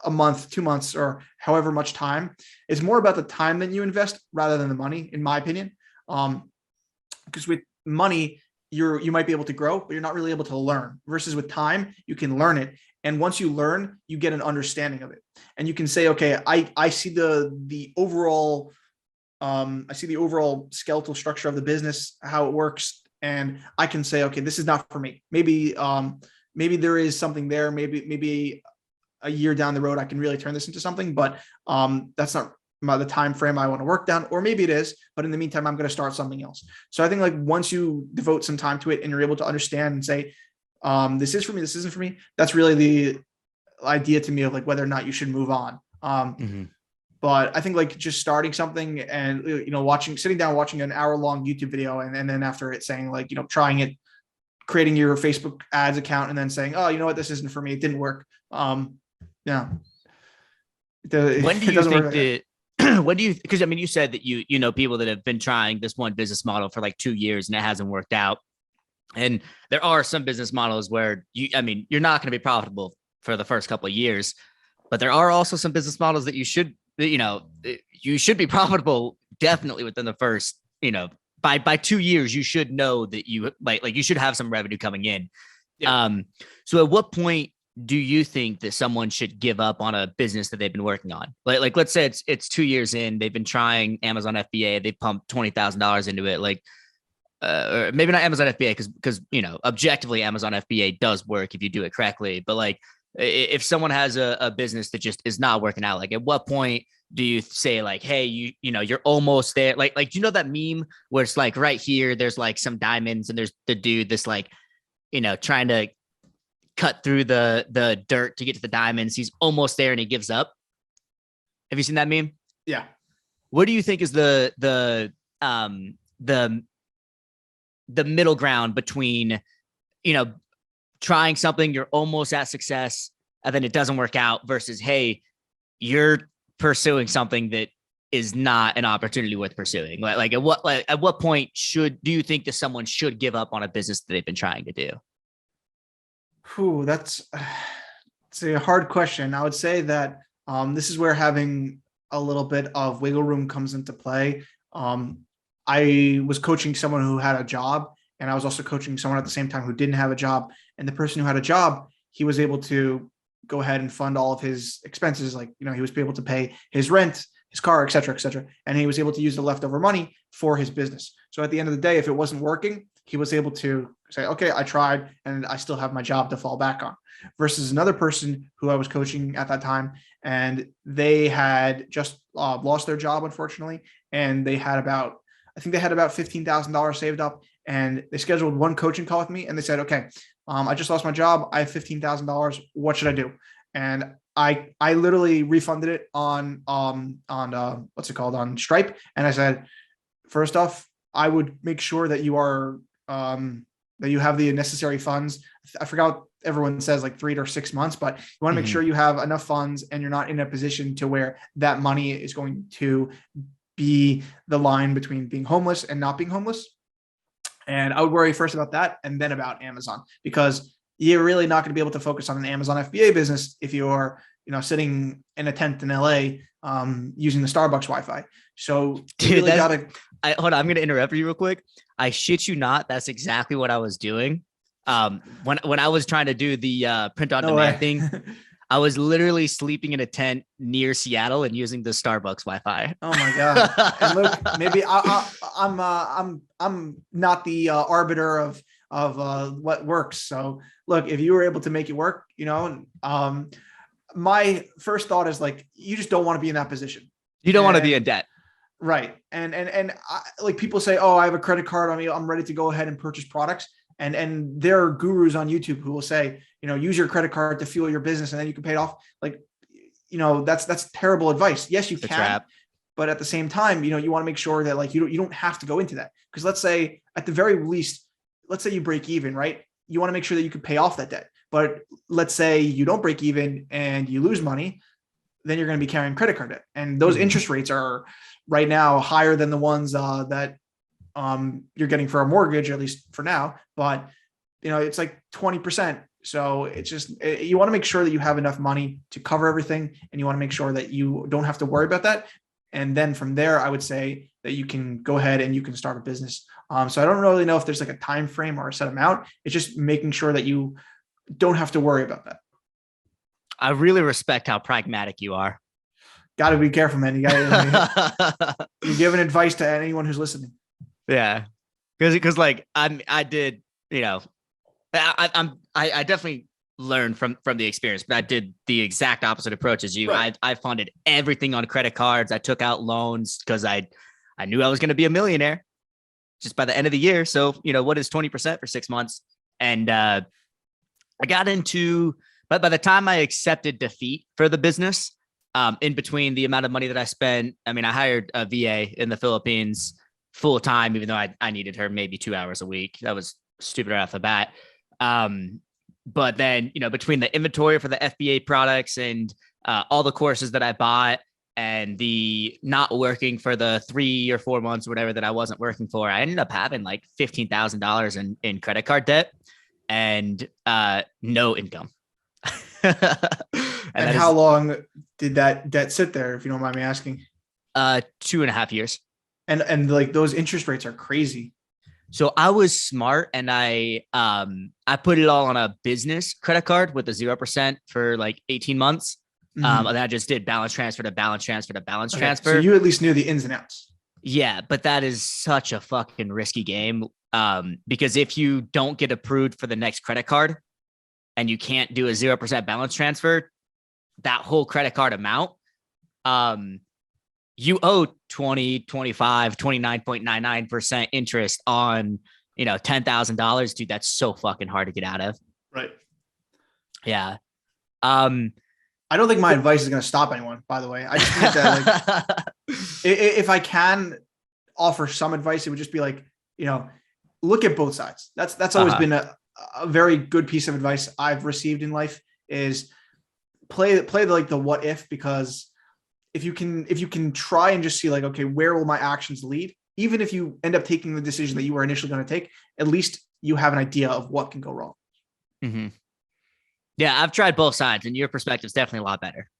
a month, 2 months, or however much time, it's more about the time that you invest rather than the money, in my opinion. Because with money, you might be able to grow, but you're not really able to learn. Versus with time, you can learn it. And once you learn, you get an understanding of it. And you can say, okay, I see the overall, skeletal structure of the business, how it works. And I can say, okay, this is not for me. Maybe there is something there. Maybe a year down the road, I can really turn this into something, but that's not the time frame I want to work down, or maybe it is, but in the meantime, I'm going to start something else. So I think like once you devote some time to it and you're able to understand and say, this is for me, this isn't for me, that's really the idea to me of like whether or not you should move on. But I think like just starting something and, sitting down, watching an hour-long YouTube video, and then after it saying like, trying it, creating your Facebook ads account, and then saying, oh, you know what, this isn't for me, it didn't work. Yeah. When do you think that? When do you? Because I mean, you said that you know people that have been trying this one business model for like 2 years and it hasn't worked out. And there are some business models where you're not going to be profitable for the first couple of years, but there are also some business models that you should be profitable definitely within the first, by 2 years, you should know that you you should have some revenue coming in. Yeah. So at what point do you think that someone should give up on a business that they've been working on? Like let's say it's 2 years in, they've been trying Amazon FBA, they pumped $20,000 into it. Like, or maybe not Amazon FBA because objectively Amazon FBA does work if you do it correctly. But like if someone has a business that just is not working out, like at what point do you say like, hey, you're almost there? Like do you know that meme where it's like right here, there's like some diamonds and there's the dude that's like, trying to cut through the dirt to get to the diamonds. He's almost there and he gives up. Have you seen that meme? Yeah. What do you think is the middle ground between, trying something, you're almost at success, and then it doesn't work out, versus, hey, you're pursuing something that is not an opportunity worth pursuing? Like at what point do you think that someone should give up on a business that they've been trying to do? It's a hard question. I would say that this is where having a little bit of wiggle room comes into play. I was coaching someone who had a job, and I was also coaching someone at the same time who didn't have a job. And the person who had a job, he was able to go ahead and fund all of his expenses. Like, he was able to pay his rent, his car, et cetera, et cetera. And he was able to use the leftover money for his business. So at the end of the day, if it wasn't working, he was able to say, okay, I tried and I still have my job to fall back on. Versus another person who I was coaching at that time, and they had just lost their job, unfortunately. And they had about $15,000 saved up, and they scheduled one coaching call with me, and they said, okay, I just lost my job. I have $15,000. What should I do? And I literally refunded it on what's it called, on Stripe. And I said, first off, I would make sure that you are that you have the necessary funds. I forgot, everyone says like 3 or 6 months, but you want to make sure you have enough funds and you're not in a position to where that money is going to be the line between being homeless and not being homeless. And I would worry first about that and then about Amazon, because you're really not going to be able to focus on an Amazon FBA business if you're, sitting in a tent in LA, using the Starbucks Wi-Fi. So you Dude, really got to. hold on. I'm going to interrupt you real quick. I shit you not. That's exactly what I was doing. When I was trying to do the print on No demand way. thing, I was literally sleeping in a tent near Seattle and using the Starbucks Wi-Fi. Oh my God. And look, maybe I'm not the arbiter of what works. So look, if you were able to make it work, my first thought is like, you just don't want to be in that position. You don't want to be in debt. Right. And like people say, oh, I have a credit card on me, I'm ready to go ahead and purchase products. And there are gurus on YouTube who will say, use your credit card to fuel your business and then you can pay it off. Like, that's terrible advice. Yes, you can, but at the same time, you want to make sure that like, you don't have to go into that. Because let's say at the very least, let's say you break even, right? You want to make sure that you can pay off that debt. But let's say you don't break even and you lose money, then you're going to be carrying credit card debt. And those interest rates are right now higher than the ones that you're getting for a mortgage, at least for now. But, it's like 20%. So it's just, you want to make sure that you have enough money to cover everything. And you want to make sure that you don't have to worry about that. And then from there, I would say that you can go ahead and you can start a business. So I don't really know if there's like a time frame or a set amount. It's just making sure that you don't have to worry about that. I really respect how pragmatic you are. Got to be careful, man. You're giving advice to anyone who's listening. Yeah, because like I did, I definitely learned from the experience, but I did the exact opposite approach as you. Right. I funded everything on credit cards. I took out loans because I knew I was going to be a millionaire just by the end of the year. So what is 20% for 6 months? And I got into, but by the time I accepted defeat for the business, in between the amount of money that I spent, I mean, I hired a VA in the Philippines full time, even though I needed her maybe 2 hours a week. That was stupid right off the bat. But then, between the inventory for the FBA products and all the courses that I bought and the not working for the 3 or 4 months, or whatever that I wasn't working for, I ended up having like $15,000 in credit card debt and no income. and how long did that debt sit there, if you don't mind me asking? 2.5 years. And like those interest rates are crazy. So I was smart and I put it all on a business credit card with a 0% for like 18 months. And then I just did balance transfer to balance transfer to balance transfer. So you at least knew the ins and outs. Yeah, but that is such a fucking risky game. Because if you don't get approved for the next credit card and you can't do a 0% balance transfer, that whole credit card amount, you owe 20, 25, 29.99% interest on, $10,000. Dude, that's so fucking hard to get out of. Right. Yeah. I don't think my advice is going to stop anyone, by the way. I just think that like, if I can offer some advice, it would just be like, look at both sides. That's always been a very good piece of advice I've received in life, is play the what if, because if you can try and just see like, okay, where will my actions lead? Even if you end up taking the decision that you were initially going to take, at least you have an idea of what can go wrong. Mm-hmm. Yeah, I've tried both sides, and your perspective is definitely a lot better.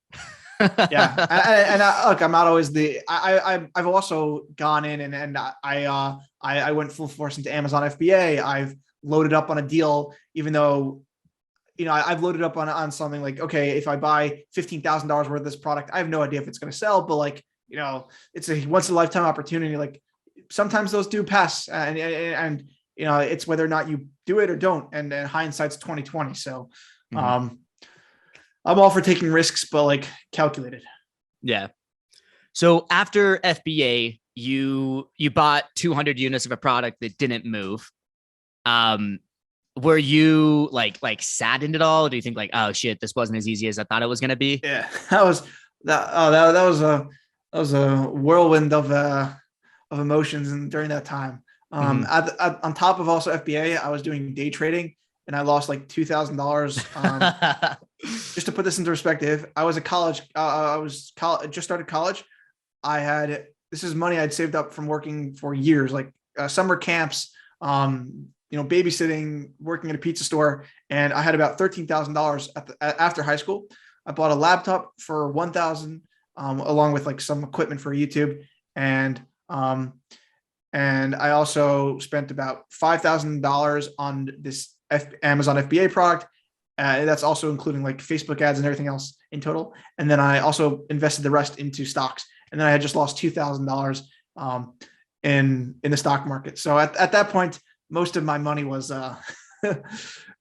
Yeah, and look, I'm not always I've also gone in and I went full force into Amazon FBA. I've loaded up on a deal, even though I've loaded up on something like, okay, if I buy $15,000 worth of this product, I have no idea if it's going to sell, but like, it's a once in a lifetime opportunity. Like sometimes those do pass, and it's whether or not you do it or don't. And hindsight's 2020. So, I'm all for taking risks, but like calculated. Yeah. So after FBA, you bought 200 units of a product that didn't move. Were you like saddened at all? Do you think like, oh shit, this wasn't as easy as I thought it was going to be? Yeah, that was a whirlwind of emotions, and during that time, on top of also FBA, I was doing day trading, and I lost like $2,000. Just to put this into perspective, I was just started college. This is money I'd saved up from working for years, like summer camps, babysitting, working at a pizza store, and I had about $13,000 after high school. I bought a laptop for 1,000, along with like some equipment for YouTube, and I also spent about $5,000 on this Amazon FBA product. That's also including like Facebook ads and everything else in total. And then I also invested the rest into stocks. And then I had just lost $2,000 in the stock market. So at that point, most of my money was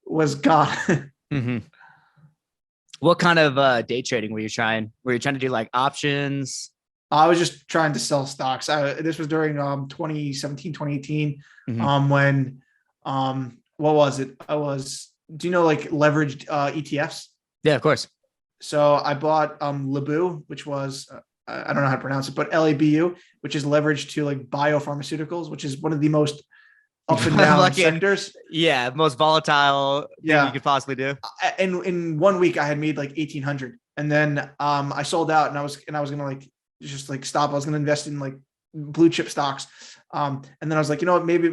was gone. Mm-hmm. What kind of day trading were you trying? Were you trying to do like options? I was just trying to sell stocks. This was during 2017, 2018, when what was it? Do you know like leveraged ETFs? Yeah, of course. So I bought Labu, which was I don't know how to pronounce it, but LABU, which is leveraged to like biopharmaceuticals, which is one of the most up and down sectors. Yeah, most volatile thing you could possibly do. In 1 week, I had made like 1,800, and then I sold out, and I was gonna like just like stop. I was gonna invest in like blue chip stocks, and then I was like, maybe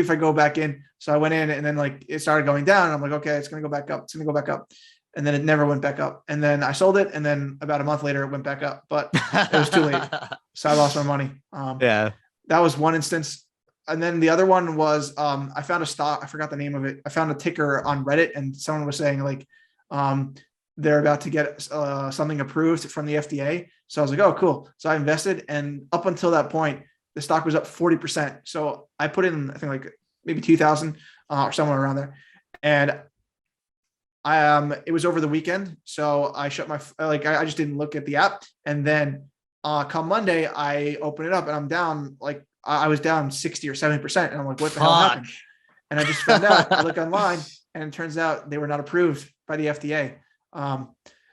if I go back in. So I went in, and then like it started going down, and I'm like, okay, it's gonna go back up. It's gonna go back up. And then it never went back up. And then I sold it. And then about a month later, it went back up, but it was too late. So I lost my money. Yeah. That was one instance. And then the other one was I found a stock. I forgot the name of it. I found a ticker on Reddit, and someone was saying like they're about to get something approved from the FDA. So I was like, oh, cool. So I invested. And up until that point, the stock was up 40%. So I put in, I think like maybe 2,000 or somewhere around there. And it was over the weekend, so I shut I just didn't look at the app. And then come Monday, I open it up, and I'm down I was down 60 or 70%, and I'm like, what the hell happened? And I just found out. I look online, and it turns out they were not approved by the FDA.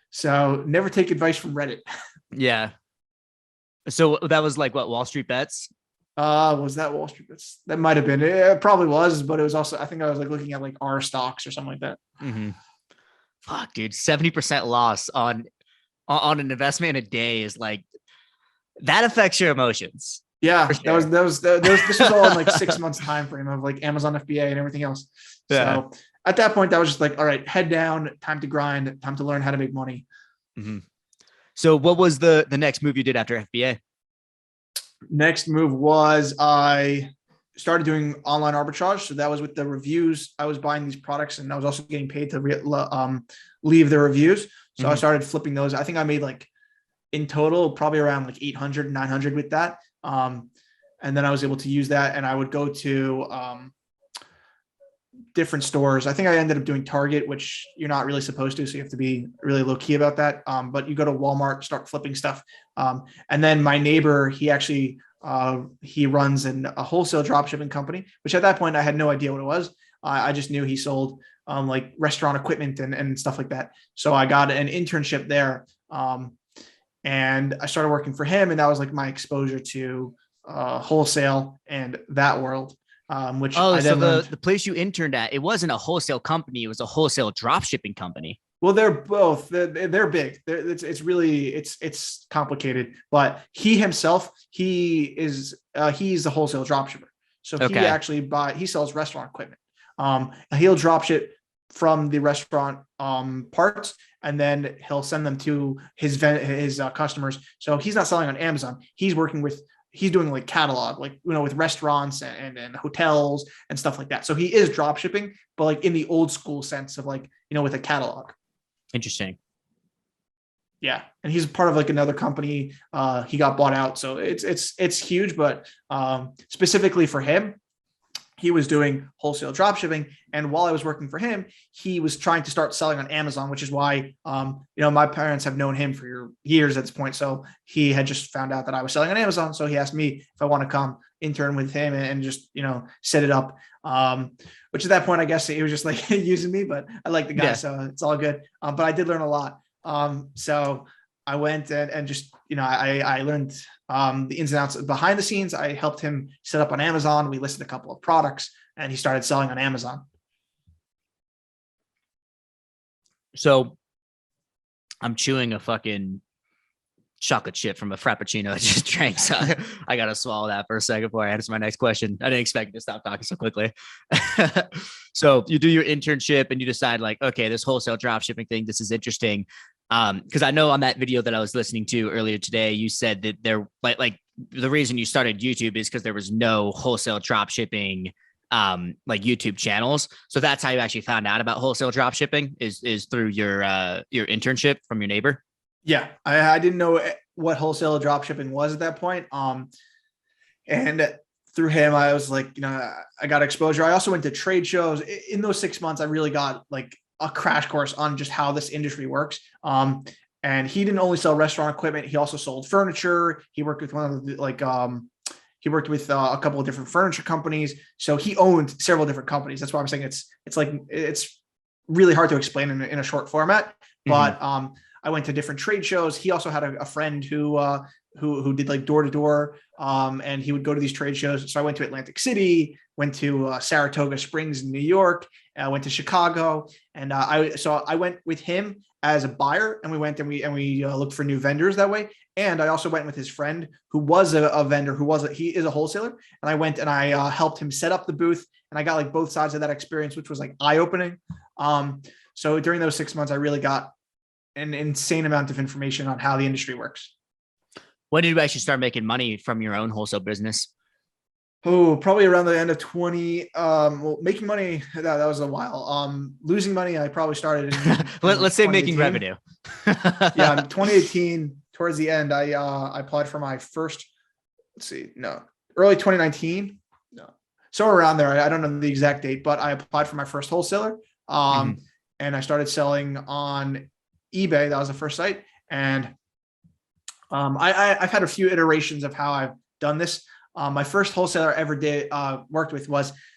So never take advice from Reddit. Yeah. So that was like what, Wall Street Bets? Was that Wall Street Bets? That might have been. It probably was, but it was also, I think I was like looking at like R stocks or something like that. Mm-hmm. Fuck, dude, 70% loss on an investment in a day is like, that affects your emotions. Yeah, sure. This was all in like 6 months time frame of like Amazon FBA and everything else. Yeah. So at that point, that was just like, all right, head down, time to grind, time to learn how to make money. Mm-hmm. So what was the next move you did after FBA? Next move was I started doing online arbitrage. So that was with the reviews. I was buying these products, and I was also getting paid to leave the reviews. So I started flipping those. I think I made like in total probably around like 800, 900 with that. And then I was able to use that, and I would go to different stores. I think I ended up doing Target, which you're not really supposed to. So you have to be really low key about that. But you go to Walmart, start flipping stuff. And then my neighbor, he actually, he runs a wholesale dropshipping company, which at that point I had no idea what it was. I just knew he sold like restaurant equipment and stuff like that. So I got an internship there, and I started working for him, and that was like my exposure to wholesale and that world. Which I then so the place you interned at, it wasn't a wholesale company; it was a wholesale dropshipping company. Well, they're both. They're big. It's really complicated. But he himself, he's a wholesale dropshipper. So he sells restaurant equipment. He'll drop ship from the restaurant parts, and then he'll send them to his customers. So he's not selling on Amazon. He's doing like catalog, like, with restaurants and hotels and stuff like that. So he is drop shipping, but like in the old school sense of like, with a catalog. Interesting. Yeah. And he's part of like another company. He got bought out. So it's huge, but specifically for him, he was doing wholesale drop shipping. And while I was working for him, he was trying to start selling on Amazon, which is why, my parents have known him for years at this point. So he had just found out that I was selling on Amazon. So he asked me if I want to come intern with him and just, set it up. Which at that point, I guess he was just like using me, but I like the guy. Yeah. So it's all good. But I did learn a lot. So I went and just, I learned the ins and outs behind the scenes. I helped him set up on Amazon. We listed a couple of products, and he started selling on Amazon. So I'm chewing a fucking chocolate chip from a frappuccino I just drank. So I got to swallow that for a second before I answer my next question. I didn't expect you to stop talking so quickly. So you do your internship and you decide like, okay, this wholesale drop shipping thing, this is interesting. Because I know on that video that I was listening to earlier today, you said that there like the reason you started YouTube is because there was no wholesale drop shipping like YouTube channels. So that's how you actually found out about wholesale drop shipping is through your internship from your neighbor. Yeah, I didn't know what wholesale drop shipping was at that point. And through him, I was like, I got exposure. I also went to trade shows. In those 6 months, I really got like a crash course on just how this industry works. And he didn't only sell restaurant equipment; he also sold furniture. He worked with one of the he worked with a couple of different furniture companies. So he owned several different companies. That's why I'm saying it's really hard to explain in a short format. But I went to different trade shows. He also had a friend who did like door to door, and he would go to these trade shows. So I went to Atlantic City, went to Saratoga Springs in New York, went to Chicago, and I went with him as a buyer, and we went and we looked for new vendors that way. And I also went with his friend who was a vendor, he is a wholesaler, and I went and I helped him set up the booth, and I got like both sides of that experience, which was like eye opening. So during those 6 months, I really got an insane amount of information on how the industry works. When did you actually start making money from your own wholesale business? Oh, probably around the end of 20. Well, making money, that was a while. Losing money, I probably started in let's say making revenue. Yeah, in 2018, towards the end, I applied for my first, early 2019. No, somewhere around there. I don't know the exact date, but I applied for my first wholesaler. And I started selling on eBay. That was the first site. And I've had a few iterations of how I've done this. My first wholesaler I ever worked with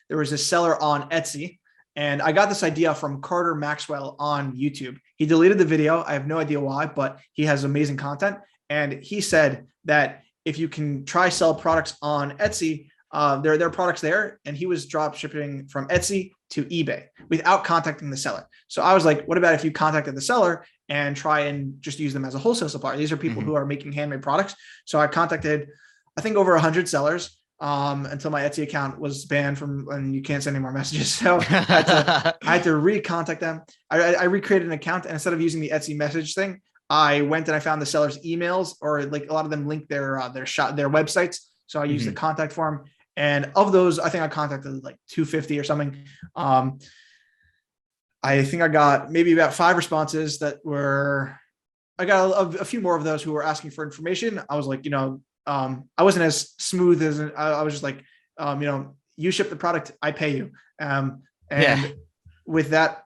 there was a seller on Etsy, and I got this idea from Carter Maxwell on YouTube. He deleted the video. I have no idea why, but he has amazing content. And he said that if you can try sell products on Etsy, there are products there, and he was drop shipping from Etsy to eBay without contacting the seller. So I was like, what about if you contacted the seller and try and just use them as a wholesale supplier? These are people who are making handmade products. So I contacted, I think, over 100 sellers until my Etsy account was banned and you can't send any more messages. So I had to recontact them. I recreated an account, and instead of using the Etsy message thing, I went and I found the seller's emails, or like a lot of them link their websites. So I used the contact form. And of those, I think I contacted like 250 or something. I think I got maybe about 5 responses I got a few more of those who were asking for information. I was like, I wasn't as smooth as I was just like, you ship the product, I pay you. With that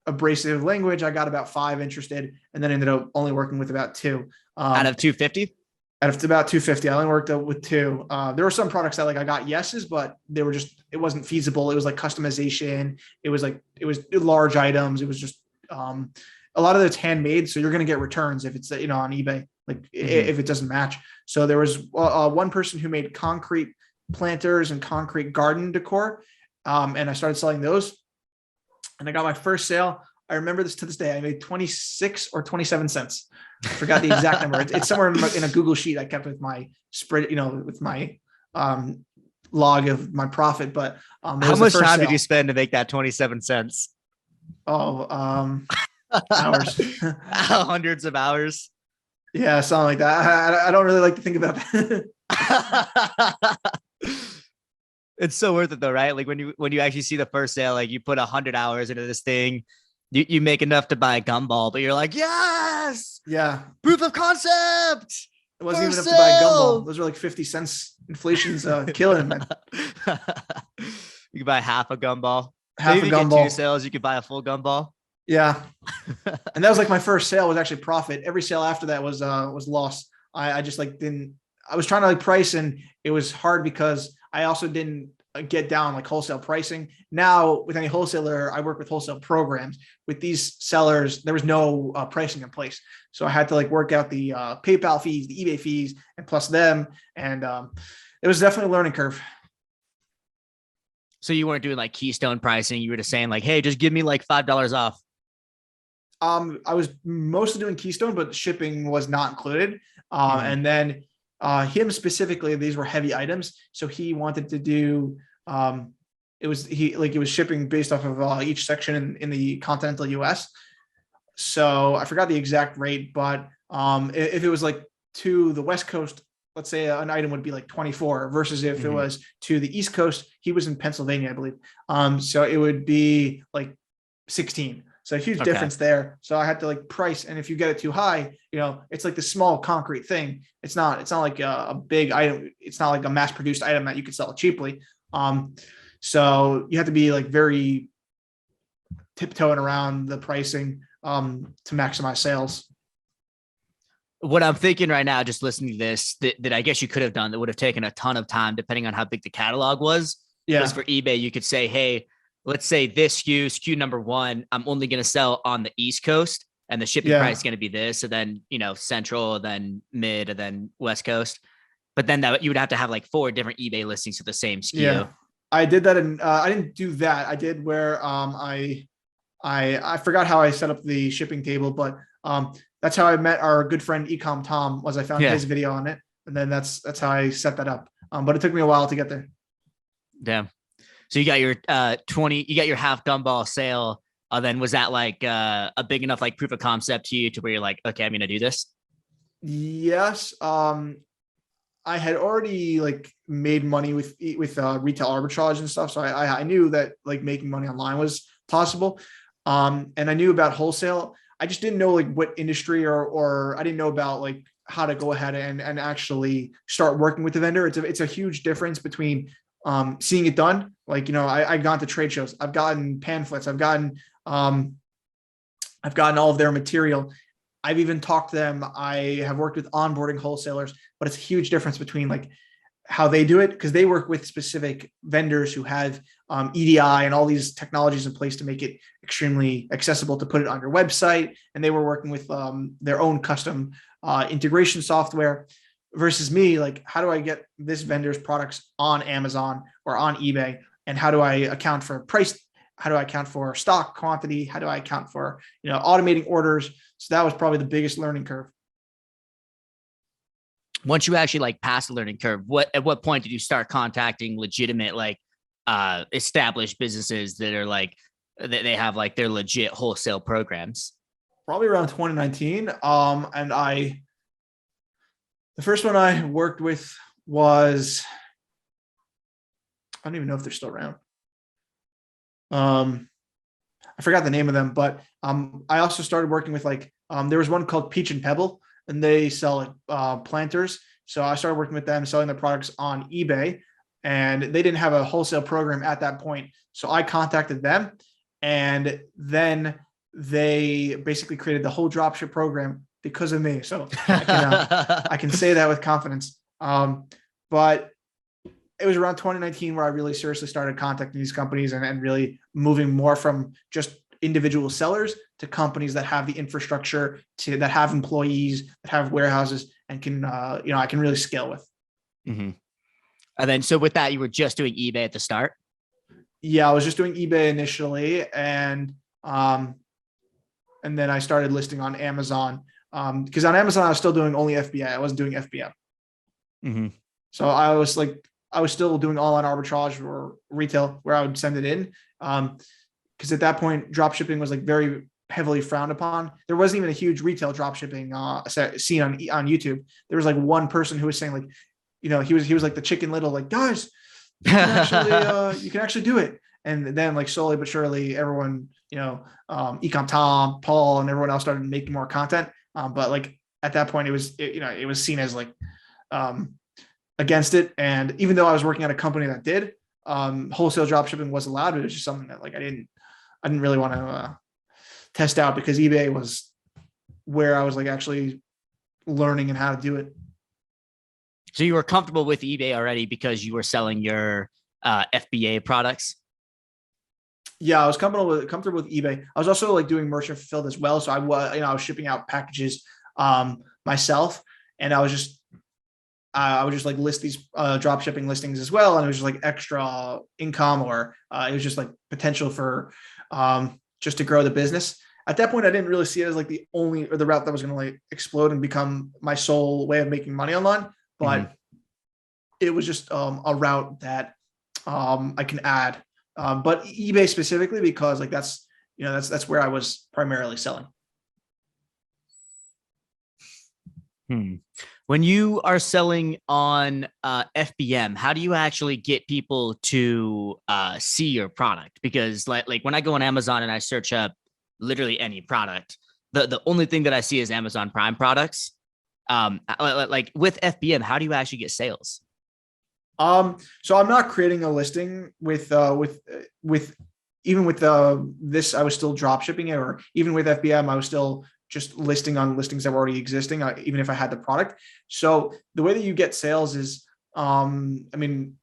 abrasive language, I got about 5 interested, and then ended up only working with about 2. Out of 250? Out of about 250, I only worked with 2. There were some products that like I got yeses, but it wasn't feasible. It was like customization. It was large items. It was just a lot of it's handmade, so you're going to get returns if it's on eBay, if it doesn't match. So there was one person who made concrete planters and concrete garden decor, and I started selling those, and I got my first sale. I remember this to this day. I made 26 or 27 cents. I forgot the exact number. It's somewhere in a Google sheet I kept with my spread, with my log of my profit. But how much time did you spend to make that 27 cents? Oh, hours. Hundreds of hours. Yeah, something like that. I don't really like to think about that. It's so worth it though, right? Like when you actually see the first sale, like you put 100 hours into this thing, you make enough to buy a gumball, but you're like, yes, yeah, proof of concept. It wasn't even enough to buy a gumball. Those were like 50 cents. Inflation's killing, man. You could buy half a gumball. Half Maybe a gumball. Get 2 sales, you could buy a full gumball. Yeah. And that was like my first sale was actually profit. Every sale after that was loss. I just like I was trying to like price, and it was hard because I also didn't get down like wholesale pricing. Now with any wholesaler, I work with wholesale programs. With these sellers, there was no pricing in place. So I had to like work out the PayPal fees, the eBay fees, and plus them. And it was definitely a learning curve. So you weren't doing like keystone pricing. You were just saying like, hey, just give me like $5 off. I was mostly doing Keystone, but shipping was not included. And then him specifically, these were heavy items, so he wanted to do. It was shipping based off of each section in the continental U.S. So I forgot the exact rate, but if it was like to the West Coast, let's say an item would be like 24 versus if it was to the East Coast, he was in Pennsylvania, I believe. So it would be like 16. So a huge difference there. So I had to like price. And if you get it too high, it's like the small concrete thing. It's not like a big item. It's not like a mass produced item that you could sell cheaply. So you have to be like very tiptoeing around the pricing to maximize sales. What I'm thinking right now, just listening to this, that I guess you could have done that would have taken a ton of time, depending on how big the catalog was. Because for eBay, you could say, hey, let's say this SKU number 1, I'm only going to sell on the East Coast and the shipping price is going to be this. So then, Central, then Mid, and then West Coast. But then you would have to have like 4 different eBay listings for the same SKU. Yeah, I did that. And I didn't do that. I did where I forgot how I set up the shipping table, but that's how I met our good friend Ecom Tom. Was I found his video on it, and then that's how I set that up. But it took me a while to get there. Damn. So you got your 20, you got your half gumball sale. Then was that like a big enough like proof of concept to you to where you're like, okay, I'm gonna do this? Yes. I had already like made money with retail arbitrage and stuff, so I knew that like making money online was possible. And I knew about wholesale. I just didn't know like what industry or I didn't know about like how to go ahead and actually start working with the vendor. It's a huge difference between seeing it done. Like, I've gone to trade shows, I've gotten pamphlets, I've gotten all of their material. I've even talked to them. I have worked with onboarding wholesalers, but it's a huge difference between like how they do it, because they work with specific vendors who have EDI and all these technologies in place to make it extremely accessible to put it on your website. And they were working with their own custom integration software versus me. Like, how do I get this vendor's products on Amazon or on eBay? And how do I account for price? How do I account for stock quantity? How do I account for, automating orders? So that was probably the biggest learning curve. Once you actually like pass the learning curve, at what point did you start contacting legitimate, like established businesses that are like, that they have like their legit wholesale programs? Probably around 2019. And the first one I worked with was, I don't even know if they're still around. I forgot the name of them, but I also started working with like, there was one called Peach and Pebble, and they sell planters. So I started working with them, selling their products on eBay, and they didn't have a wholesale program at that point. So I contacted them, and then they basically created the whole dropship program because of me. So I can say that with confidence. But it was around 2019 where I really seriously started contacting these companies and really moving more from just individual sellers to companies that have the infrastructure, that have employees, that have warehouses, and can, I can really scale with. Mm-hmm. And then, so with that, you were just doing eBay at the start? Yeah, I was just doing eBay initially. And then I started listing on Amazon. Because on Amazon, I was still doing only FBA. I wasn't doing FBM. Mm-hmm. So I was still doing online arbitrage or retail where I would send it in. Because at that point, drop shipping was like very heavily frowned upon. There wasn't even a huge retail drop shipping scene on YouTube. There was like one person who was saying like, he was like the Chicken Little, like, guys, you can actually do it. And then like slowly but surely, everyone, Ecom Tom, Paul, and everyone else started making more content. But like at that point, it was seen as like against it. And even though I was working at a company that did, wholesale drop shipping was allowed, but it was just something that like I didn't really want to test out, because eBay was where I was like actually learning and how to do it. So you were comfortable with eBay already because you were selling your FBA products? Yeah, I was comfortable with eBay. I was also like doing merchant fulfilled as well. So I was shipping out packages myself, and I would just like list these drop shipping listings as well. And it was just like extra income, or it was just like potential for just to grow the business. at that point, I didn't really see it as like the only or the route that was going to like explode and become my sole way of making money online. But it was just a route that I can add. But eBay specifically, because like that's where I was primarily selling. When you are selling on FBM, how do you actually get people to see your product? Because like when I go on Amazon and I search up literally any product, the only thing that I see is Amazon Prime products. Like with FBM, how do you actually get sales? So I'm not creating a listing with even with this, I was still drop shipping it, or even with FBM, I was still just listing on listings that were already existing, even if I had the product. So the way that you get sales is, I mean,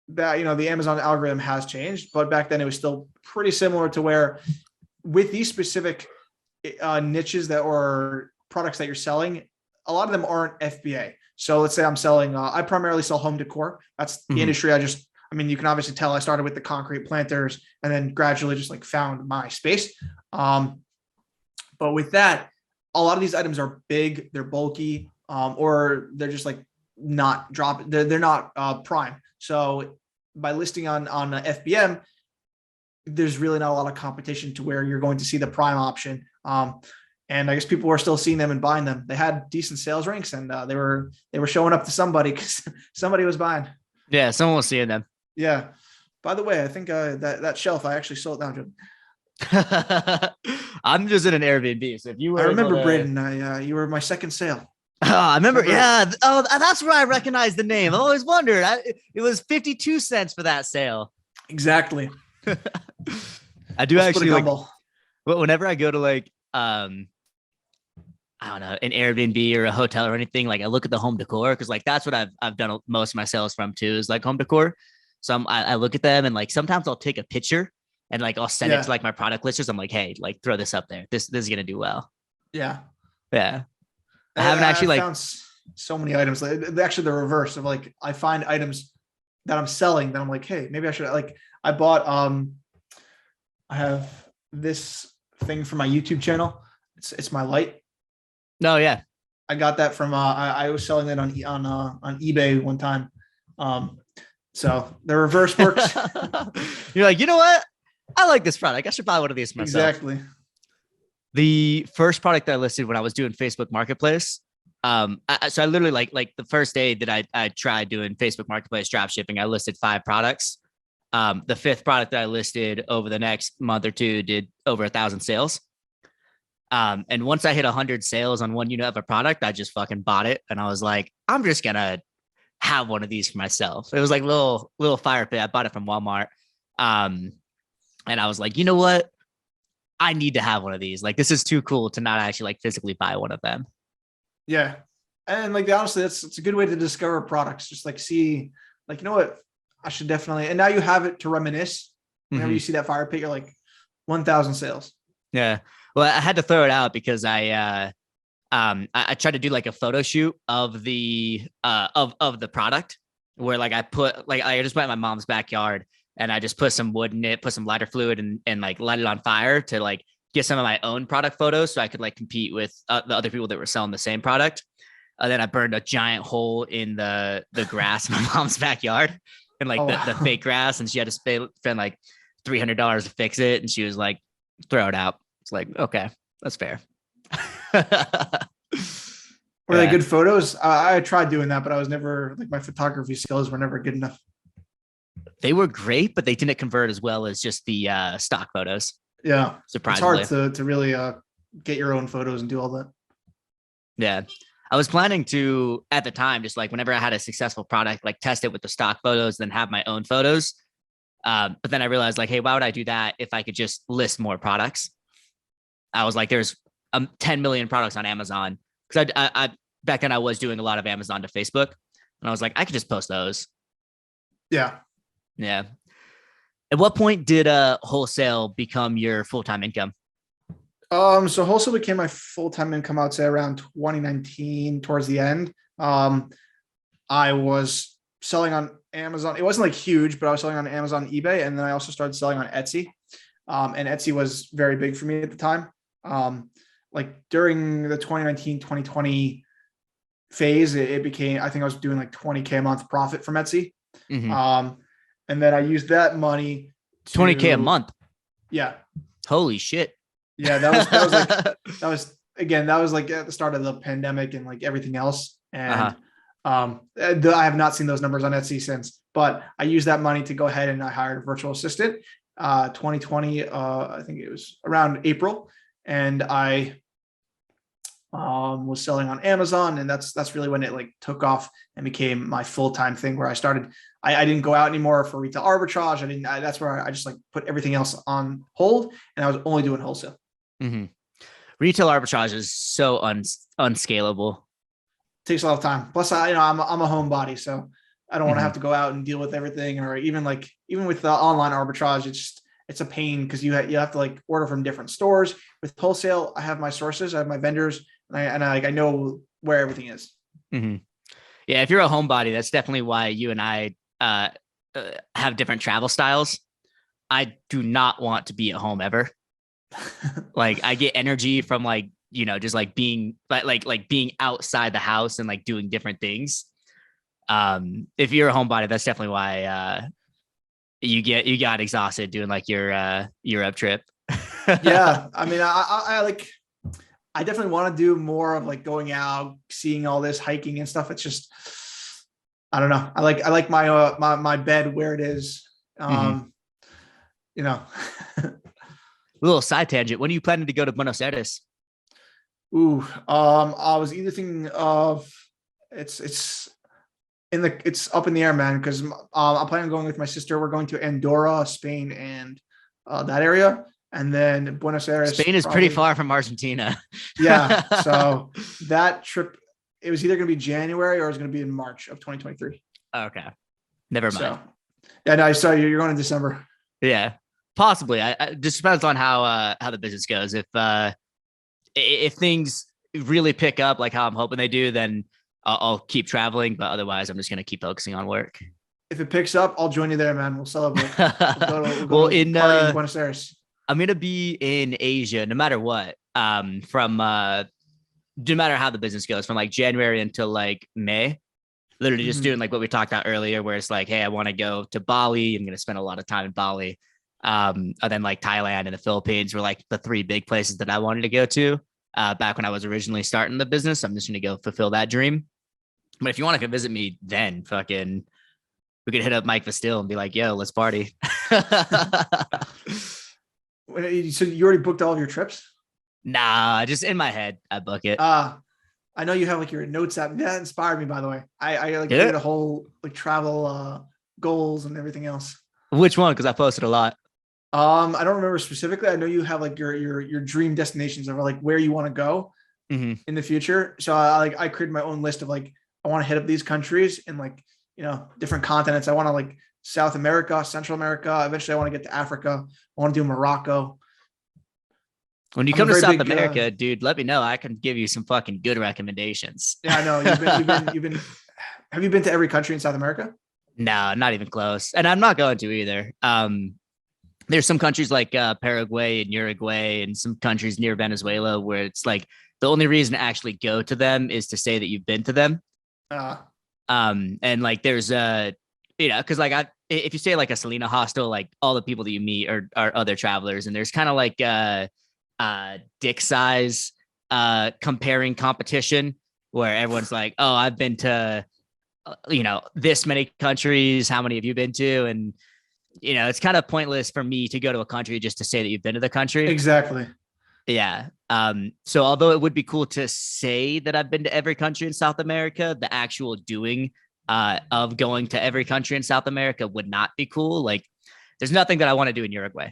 that, the Amazon algorithm has changed, but back then it was still pretty similar to where with these specific niches that or products that you're selling, a lot of them aren't FBA. So let's say I'm selling, I primarily sell home decor. That's the industry. You can obviously tell I started with the concrete planters and then gradually just like found my space. But with that, a lot of these items are big, they're bulky, or they're just like not drop. They're not prime. So by listing on FBM, there's really not a lot of competition to where you're going to see the prime option. And I guess people were still seeing them and buying them. They had decent sales ranks, and they were showing up to somebody because somebody was buying. Yeah, someone was seeing them. Yeah. By the way, I think that shelf I actually sold down. I'm just in an Airbnb, so if you were, I remember Braden. You were my second sale. Oh, I remember. Yeah. Oh, that's where I recognize the name. I always wondered. It was 52 cents for that sale. Exactly. I do actually like. But whenever I go to like I don't know, an Airbnb or a hotel or anything, like I look at the home decor because like that's what I've done most of my sales from too, is like home decor. So I look at them and like sometimes I'll take a picture and like I'll send it to like my product listers. I'm like, hey, like throw this up there. This is gonna do well. Yeah. Yeah. I haven't actually found so many items. Actually, the reverse of like I find items that I'm selling that I'm like, hey, maybe I should like. I bought I have this thing for my YouTube channel. It's my light. No, yeah. I got that from I was selling that on eBay one time. So the reverse works. You're like, you know what? I like this product. I should buy one of these myself. Exactly. The first product that I listed when I was doing Facebook Marketplace. So I literally like the first day that I tried doing Facebook Marketplace drop shipping, I listed 5 products. The 5th product that I listed over the next month or two did over 1,000 sales. And once I hit 100 sales on one unit of a product, I just fucking bought it. And I was like, I'm just going to have one of these for myself. It was like little fire pit. I bought it from Walmart. And I was like, you know what? I need to have one of these. Like, this is too cool to not actually like physically buy one of them. Yeah. And like, honestly, it's a good way to discover products. Just like see, like, you know what? I should definitely, and now you have it to reminisce. Whenever you see that fire pit, you're like 1,000 sales. Yeah. Well, I had to throw it out because I tried to do like a photo shoot of the of the product where like I put like I just went in my mom's backyard and I just put some wood in it, put some lighter fluid and like light it on fire to like get some of my own product photos so I could like compete with the other people that were selling the same product. Then I burned a giant hole in the grass in my mom's backyard and like the fake grass, and she had to spend like $300 to fix it, and she was like, throw it out. It's like, okay, that's fair. Were they good photos? I tried doing that, but I was never like my photography skills were never good enough. They were great, but they didn't convert as well as just the stock photos. Yeah, surprisingly, it's hard to really get your own photos and do all that. Yeah, I was planning to at the time just like whenever I had a successful product, like test it with the stock photos, then have my own photos. But then I realized like, hey, why would I do that if I could just list more products? I was like, there's 10 million products on Amazon because I back then I was doing a lot of Amazon to Facebook, and I was like, I could just post those. Yeah. At what point did wholesale become your full-time income? So wholesale became my full-time income, I would say around 2019 towards the end. I was selling on Amazon. It wasn't like huge, but I was selling on Amazon, eBay, and then I also started selling on Etsy. And Etsy was very big for me at the time. Like during the 2019, 2020 phase, it became, I think I was doing like 20K a month profit from Etsy. Mm-hmm. And then I used that money 20K a to, month. yeah, Holy shit. yeah, that was like, that was like at the start of the pandemic and like everything else. Uh-huh. And I have not seen those numbers on Etsy since, but I used that money to go ahead and I hired a virtual assistant. 2020, I think it was around April, and I was selling on Amazon, and that's really when it like took off and became my full-time thing, where I started. I didn't go out anymore for retail arbitrage. That's where I just like put everything else on hold, and I was only doing wholesale. Mm-hmm. Retail arbitrage is so unscalable. Takes a lot of time. Plus, I'm a homebody, so I don't want to Mm-hmm. have to go out and deal with everything, or even with the online arbitrage, it's a pain because you have to like order from different stores. With wholesale, I have my sources, I have my vendors, and I know where everything is. Mm-hmm. Yeah, if you're a homebody, that's definitely why you and I have different travel styles. I do not want to be at home ever. Like I get energy from like, just like being like being outside the house and like doing different things. If you're a homebody, that's definitely why you got exhausted doing like your Europe trip. Yeah, I mean, I like, I definitely want to do more of like going out, seeing all this hiking and stuff. It's just, I don't know. I like my bed where it is. Mm-hmm. You know. Little side tangent. When are you planning to go to Buenos Aires? Ooh, I was either thinking of, it's it's up in the air, man. Because I'm planning on going with my sister. We're going to Andorra, Spain, and that area, and then Buenos Aires. Spain is pretty Probably, far from Argentina. yeah. So that trip, it was either going to be January or it was going to be in March of 2023. Okay, never mind. So, yeah, no, I saw you're going in December. Yeah, possibly. I just depends on how the business goes. If things really pick up like how I'm hoping they do, then I'll keep traveling. But otherwise, I'm just gonna keep focusing on work. If it picks up, I'll join you there, man. We'll celebrate. We'll Well, go to in party in Buenos Aires. I'm gonna be in Asia no matter what. From no matter how the business goes, from like January until like May. Literally just doing like what we talked about earlier, where it's like, hey, I want to go to Bali. I'm gonna spend a lot of time in Bali. And then like Thailand and the Philippines were like the three big places that I wanted to go to. Back when I was originally starting the business, I'm just gonna go fulfill that dream. But if you want to come visit me, then fucking we could hit up Mike Vastil and be like, yo, let's party. So you already booked all of your trips? Nah, just in my head, I book it. I know you have like your notes app. That inspired me, by the way. I like Did did it? a whole like travel goals and everything else. Which one? Because I posted a lot. I don't remember specifically. I know you have like your dream destinations of like where you want to go Mm-hmm. in the future. So I created my own list of like, I want to hit up these countries and like, different continents. I want to like South America, Central America. Eventually I want to get to Africa. I want to do Morocco. When you I'm a come to very South big, America, dude, let me know. I can give you some fucking good recommendations. yeah, I know have you been to every country in South America? No, not even close. And I'm not going to either. There's some countries like Paraguay and Uruguay and some countries near Venezuela where it's like the only reason to actually go to them is to say that you've been to them. Uh, And like there's because like if you say like a Selena hostel, like all the people that you meet are other travelers, and there's kind of like dick size comparing competition where everyone's like, oh, I've been to this many countries, how many have you been to? And it's kind of pointless for me to go to a country just to say that you've been to the country. exactly. Yeah. So although it would be cool to say that I've been to every country in South America, the actual doing of going to every country in South America would not be cool. Like there's nothing that I want to do in Uruguay.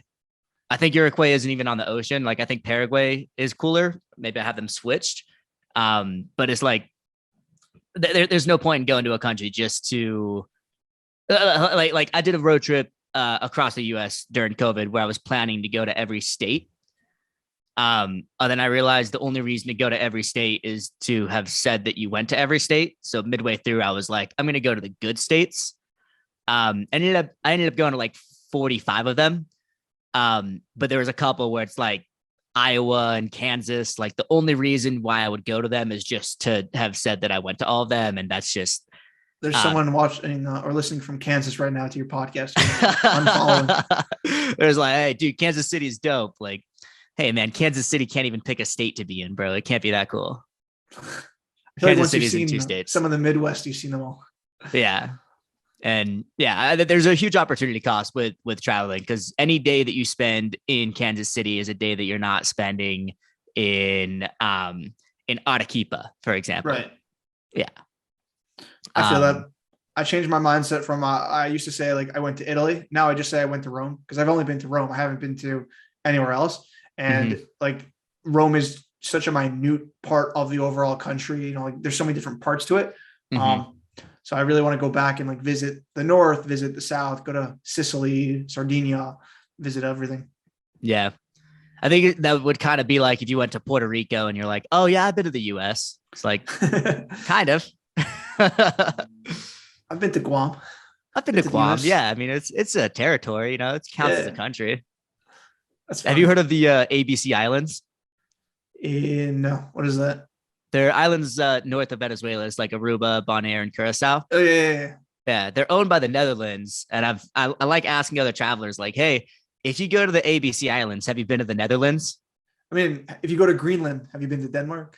I think Uruguay isn't even on the ocean. Like I think Paraguay is cooler. Maybe I have them switched. But it's like there's no point in going to a country just to like I did a road trip across the US during COVID where I was planning to go to every state. And then I realized the only reason to go to every state is to have said that you went to every state. So midway through, I was like, I'm going to go to the good states. I ended up going to like 45 of them. But there was a couple where it's like Iowa and Kansas. Like the only reason why I would go to them is just to have said that I went to all of them. And that's just, There's someone watching or listening from Kansas right now to your podcast. Unfollowing. There's like, hey, dude, Kansas City is dope. Like, hey, man, Kansas City can't even pick a state to be in, bro. It can't be that cool. I feel Kansas like City's in 2 states. Some of the Midwest, you've seen them all. Yeah. And yeah, there's a huge opportunity cost with traveling, because any day that you spend in Kansas City is a day that you're not spending in Arequipa, for example. Right. Yeah. I feel that. I changed my mindset from I used to say like I went to Italy. Now I just say I went to Rome, because I've only been to Rome. I haven't been to anywhere else. And like Rome is such a minute part of the overall country. You know, like there's so many different parts to it. So I really want to go back and like visit the north, visit the south, go to Sicily, Sardinia, visit everything. Yeah. I think that would kind of be like if you went to Puerto Rico and you're like, oh yeah, I've been to the US. It's like, kind of. I've been to Guam. I've been to Guam. Yeah. I mean, it's a territory, you know, it counts as a country. That's Have you heard of the ABC Islands? No. What is that? They're islands north of Venezuela. It's like Aruba, Bonaire, and Curacao. Oh yeah. Yeah, they're owned by the Netherlands. And I like asking other travelers, like, hey, if you go to the ABC Islands, have you been to the Netherlands? I mean, if you go to Greenland, have you been to Denmark?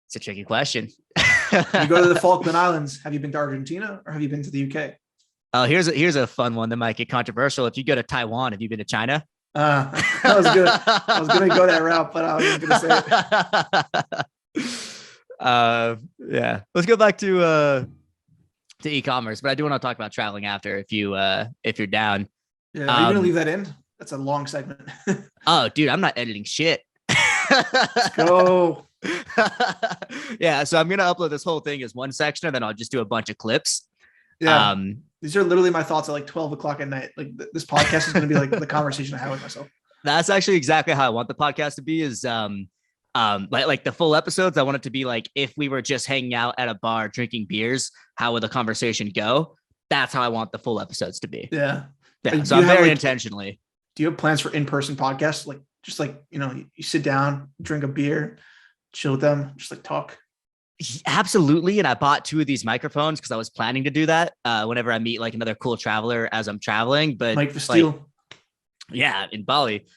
It's a tricky question. If you go to the Falkland Islands, have you been to Argentina or have you been to the UK? Oh, here's a fun one that might get controversial. If you go to Taiwan, have you been to China? I was gonna go that route, but I was gonna say yeah. Let's go back to e-commerce, but I do want to talk about traveling after if you're down. Yeah, are you gonna leave that in? That's a long segment. Oh, dude, I'm not editing shit. Let's go. Yeah, so I'm gonna upload this whole thing as one section, and then I'll just do a bunch of clips. Yeah. These are literally my thoughts at like 12 o'clock at night. Like this podcast is going to be like the conversation I have with myself. That's actually exactly how I want the podcast to be, is like the full episodes. I want it to be like, if we were just hanging out at a bar, drinking beers, how would the conversation go? That's how I want the full episodes to be. Yeah. Yeah. So I'm very intentionally. Do you have plans for in-person podcasts? Like, just like, you know, you sit down, drink a beer, chill with them, just like talk. Absolutely. And I bought 2 of these microphones because I was planning to do that whenever I meet like another cool traveler as I'm traveling. But Mike Vesteel. Like, yeah, in Bali.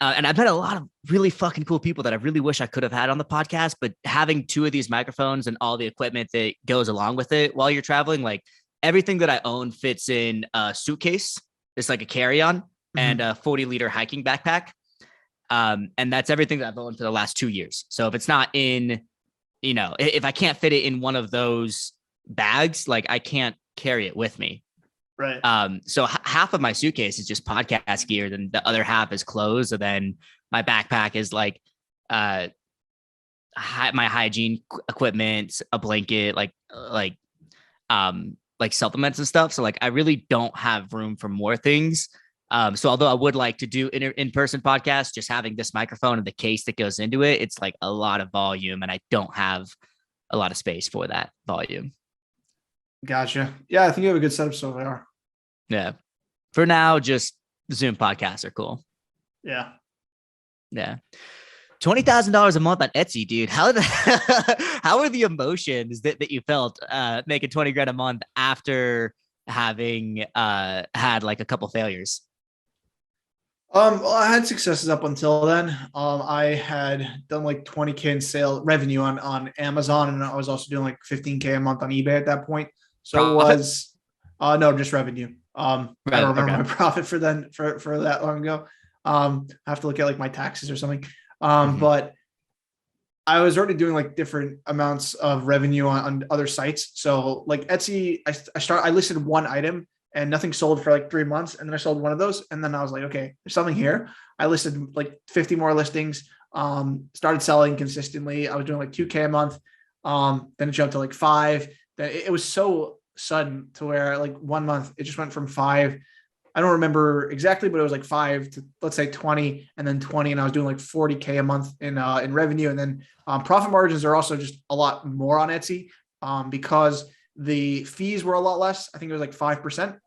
And I've met a lot of really fucking cool people that I really wish I could have had on the podcast. But having 2 of these microphones and all the equipment that goes along with it while you're traveling, like everything that I own fits in a suitcase. It's like a carry-on and a 40-liter hiking backpack. And that's everything that I've owned for the last 2 years. So if it's not in, you know, if I can't fit it in one of those bags, like I can't carry it with me. Right. So half of my suitcase is just podcast gear, then the other half is clothes. And then my backpack is like, my hygiene equipment, a blanket, like supplements and stuff. So like, I really don't have room for more things. So although I would like to do in-person podcasts, just having this microphone and the case that goes into it, it's like a lot of volume, and I don't have a lot of space for that volume. Gotcha. Yeah, I think you have a good setup so far. Yeah. For now, just Zoom podcasts are cool. Yeah. Yeah. $20,000 a month on Etsy, dude. How are the emotions that you felt making 20 grand a month after having had like a couple failures? Well, I had successes up until then. I had done like 20K in sale revenue on Amazon, and I was also doing like 15K a month on eBay at that point. So profit? It was no, just revenue. I don't remember my profit for that long ago. I have to look at like my taxes or something. But I was already doing like different amounts of revenue on other sites. So like Etsy, I listed one item and nothing sold for like 3 months. And then I sold one of those. And then I was like, okay, there's something here. I listed like 50 more listings, started selling consistently. I was doing like 2K a month. Then it jumped to like 5. Then it was so sudden to where like 1 month, it just went from 5. I don't remember exactly, but it was like 5 to let's say 20 and then 20. And I was doing like 40K a month in revenue. And then profit margins are also just a lot more on Etsy because the fees were a lot less. I think it was like 5%.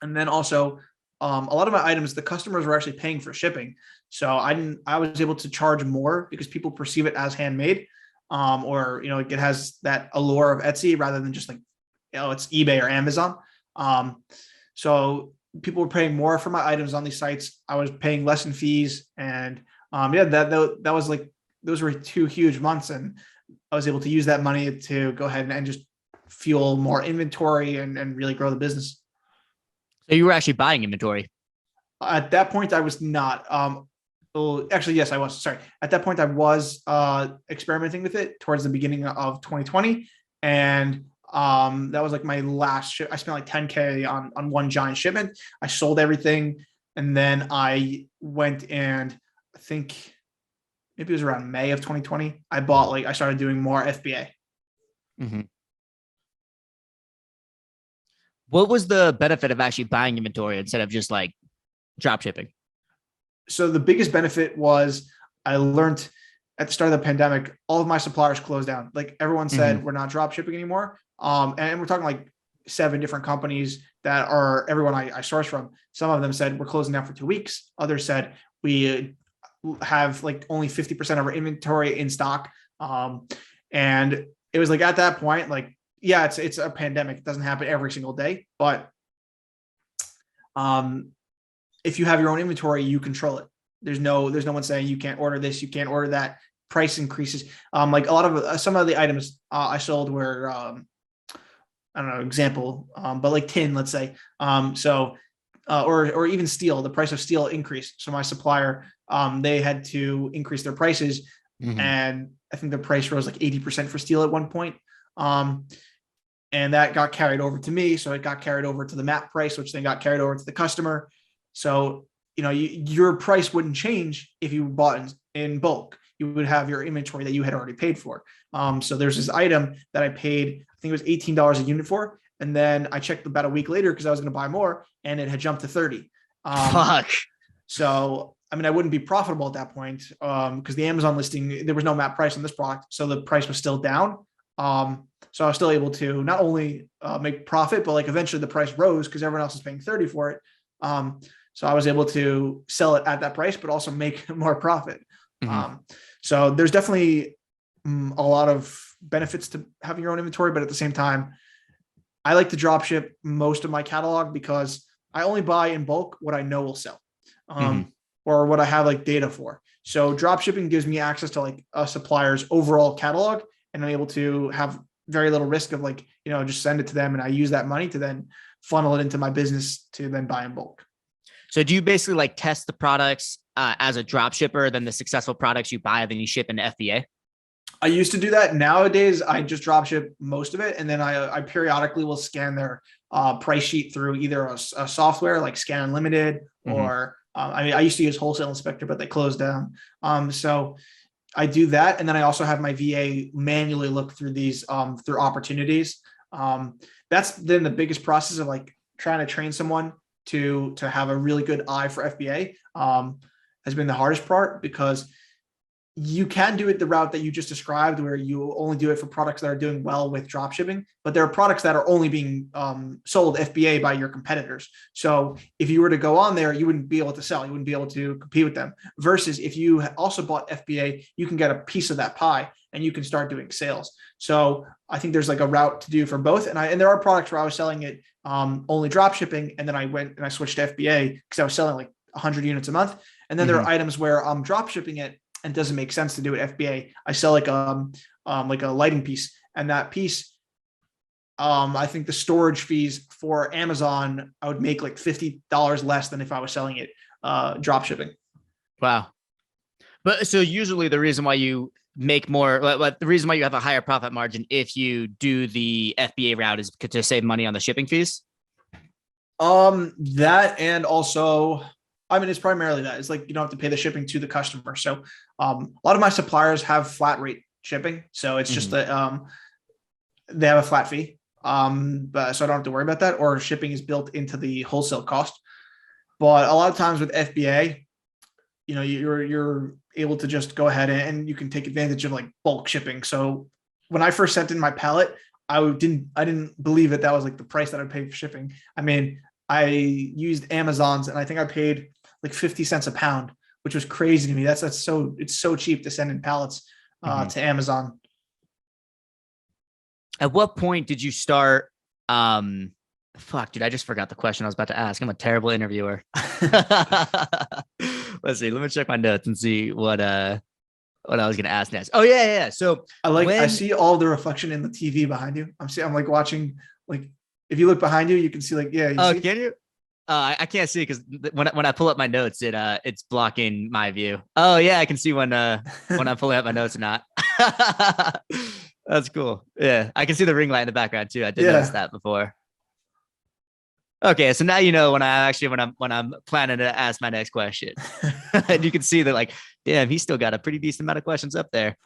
And then also a lot of my items, the customers were actually paying for shipping. So I was able to charge more because people perceive it as handmade. Or, it has that allure of Etsy rather than just like, it's eBay or Amazon. So people were paying more for my items on these sites. I was paying less in fees. And yeah, that was like, those were 2 huge months. And I was able to use that money to go ahead and just fuel more inventory and really grow the business. So you were actually buying inventory. At that point, I was not. Well, actually, yes, I was. Sorry. At that point, I was experimenting with it towards the beginning of 2020, and that was like my last ship. I spent like 10K on one giant shipment. I sold everything, and then I went and I think maybe it was around May of 2020. I started doing more FBA. Mm-hmm. What was the benefit of actually buying inventory instead of just like drop shipping? So the biggest benefit was I learned at the start of the pandemic, all of my suppliers closed down. Like everyone said, we're not drop shipping anymore. And we're talking like 7 different companies that are everyone I source from. Some of them said we're closing down for 2 weeks. Others said we have like only 50% of our inventory in stock. And it was like at that point, like, yeah, it's a pandemic. It doesn't happen every single day, but if you have your own inventory, you control it. There's no one saying you can't order this, you can't order that. Price increases. Like a lot of some of the items I sold were, I don't know, example, but like tin, let's say. Or even steel. The price of steel increased. So my supplier, they had to increase their prices, and I think the price rose like 80% for steel at one point. And that got carried over to me. So it got carried over to the map price, which then got carried over to the customer. So, your price wouldn't change if you bought in bulk. You would have your inventory that you had already paid for. So there's this item that I paid, I think it was $18 a unit for. And then I checked about a week later because I was going to buy more and it had jumped to 30. Fuck. So, I mean, I wouldn't be profitable at that point because the Amazon listing, there was no map price on this product. So the price was still down. So I was still able to not only make profit, but like eventually the price rose because everyone else is paying 30 for it. So I was able to sell it at that price, but also make more profit. So there's definitely a lot of benefits to having your own inventory, but at the same time, I like to drop ship most of my catalog because I only buy in bulk what I know will sell, or what I have like data for. So drop shipping gives me access to like a supplier's overall catalog, and I'm able to have very little risk of like, just send it to them and I use that money to then funnel it into my business to then buy in bulk. So do you basically like test the products as a drop shipper, then the successful products you buy, then you ship into FBA? I used to do that. Nowadays, I just drop ship most of it. And then I periodically will scan their price sheet through either a software like Scan Unlimited or I used to use Wholesale Inspector, but they closed down. So I do that. And then I also have my VA manually look through these through opportunities. That's then the biggest process of like trying to train someone to have a really good eye for FBA has been the hardest part, because you can do it the route that you just described, where you only do it for products that are doing well with drop shipping, but there are products that are only being sold FBA by your competitors. So if you were to go on there, you wouldn't be able to sell, you wouldn't be able to compete with them. Versus if you also bought FBA, you can get a piece of that pie and you can start doing sales. So I think there's like a route to do for both. And there are products where I was selling it only drop shipping, and then I went and I switched to FBA because I was selling like 100 units a month. And then there are items where I'm drop shipping it and it doesn't make sense to do it FBA. I sell like a lighting piece, and that piece, I think the storage fees for Amazon, I would make like $50 less than if I was selling it drop shipping. Wow. But so usually the reason why you make more, the reason why you have a higher profit margin if you do the FBA route is to save money on the shipping fees. That, and also, I mean, it's primarily that. It's like you don't have to pay the shipping to the customer. So a lot of my suppliers have flat rate shipping. So it's just that they have a flat fee. But so I don't have to worry about that, or shipping is built into the wholesale cost. But a lot of times with FBA, you're able to just go ahead and you can take advantage of like bulk shipping. So when I first sent in my pallet, I didn't believe that was like the price that I'd pay for shipping. I mean, I used Amazon's, and I think I paid like 50 cents a pound, which was crazy to me. It's so cheap to send in pallets to Amazon. At what point did you start? Fuck, dude, I just forgot the question I was about to ask. I'm a terrible interviewer. Let's see. Let me check my notes and see what I was gonna ask next. Oh yeah. So I see all the reflection in the TV behind you. I'm like watching, like, if you look behind you, you can see, like, yeah. Oh, can you? I can't see because when I pull up my notes, it's blocking my view. Oh yeah, I can see when I'm pulling up my notes or not. That's cool. Yeah, I can see the ring light in the background too. I did notice that before. Okay, so now you know when I'm planning to ask my next question, and you can see that, like, damn, he's still got a pretty decent amount of questions up there.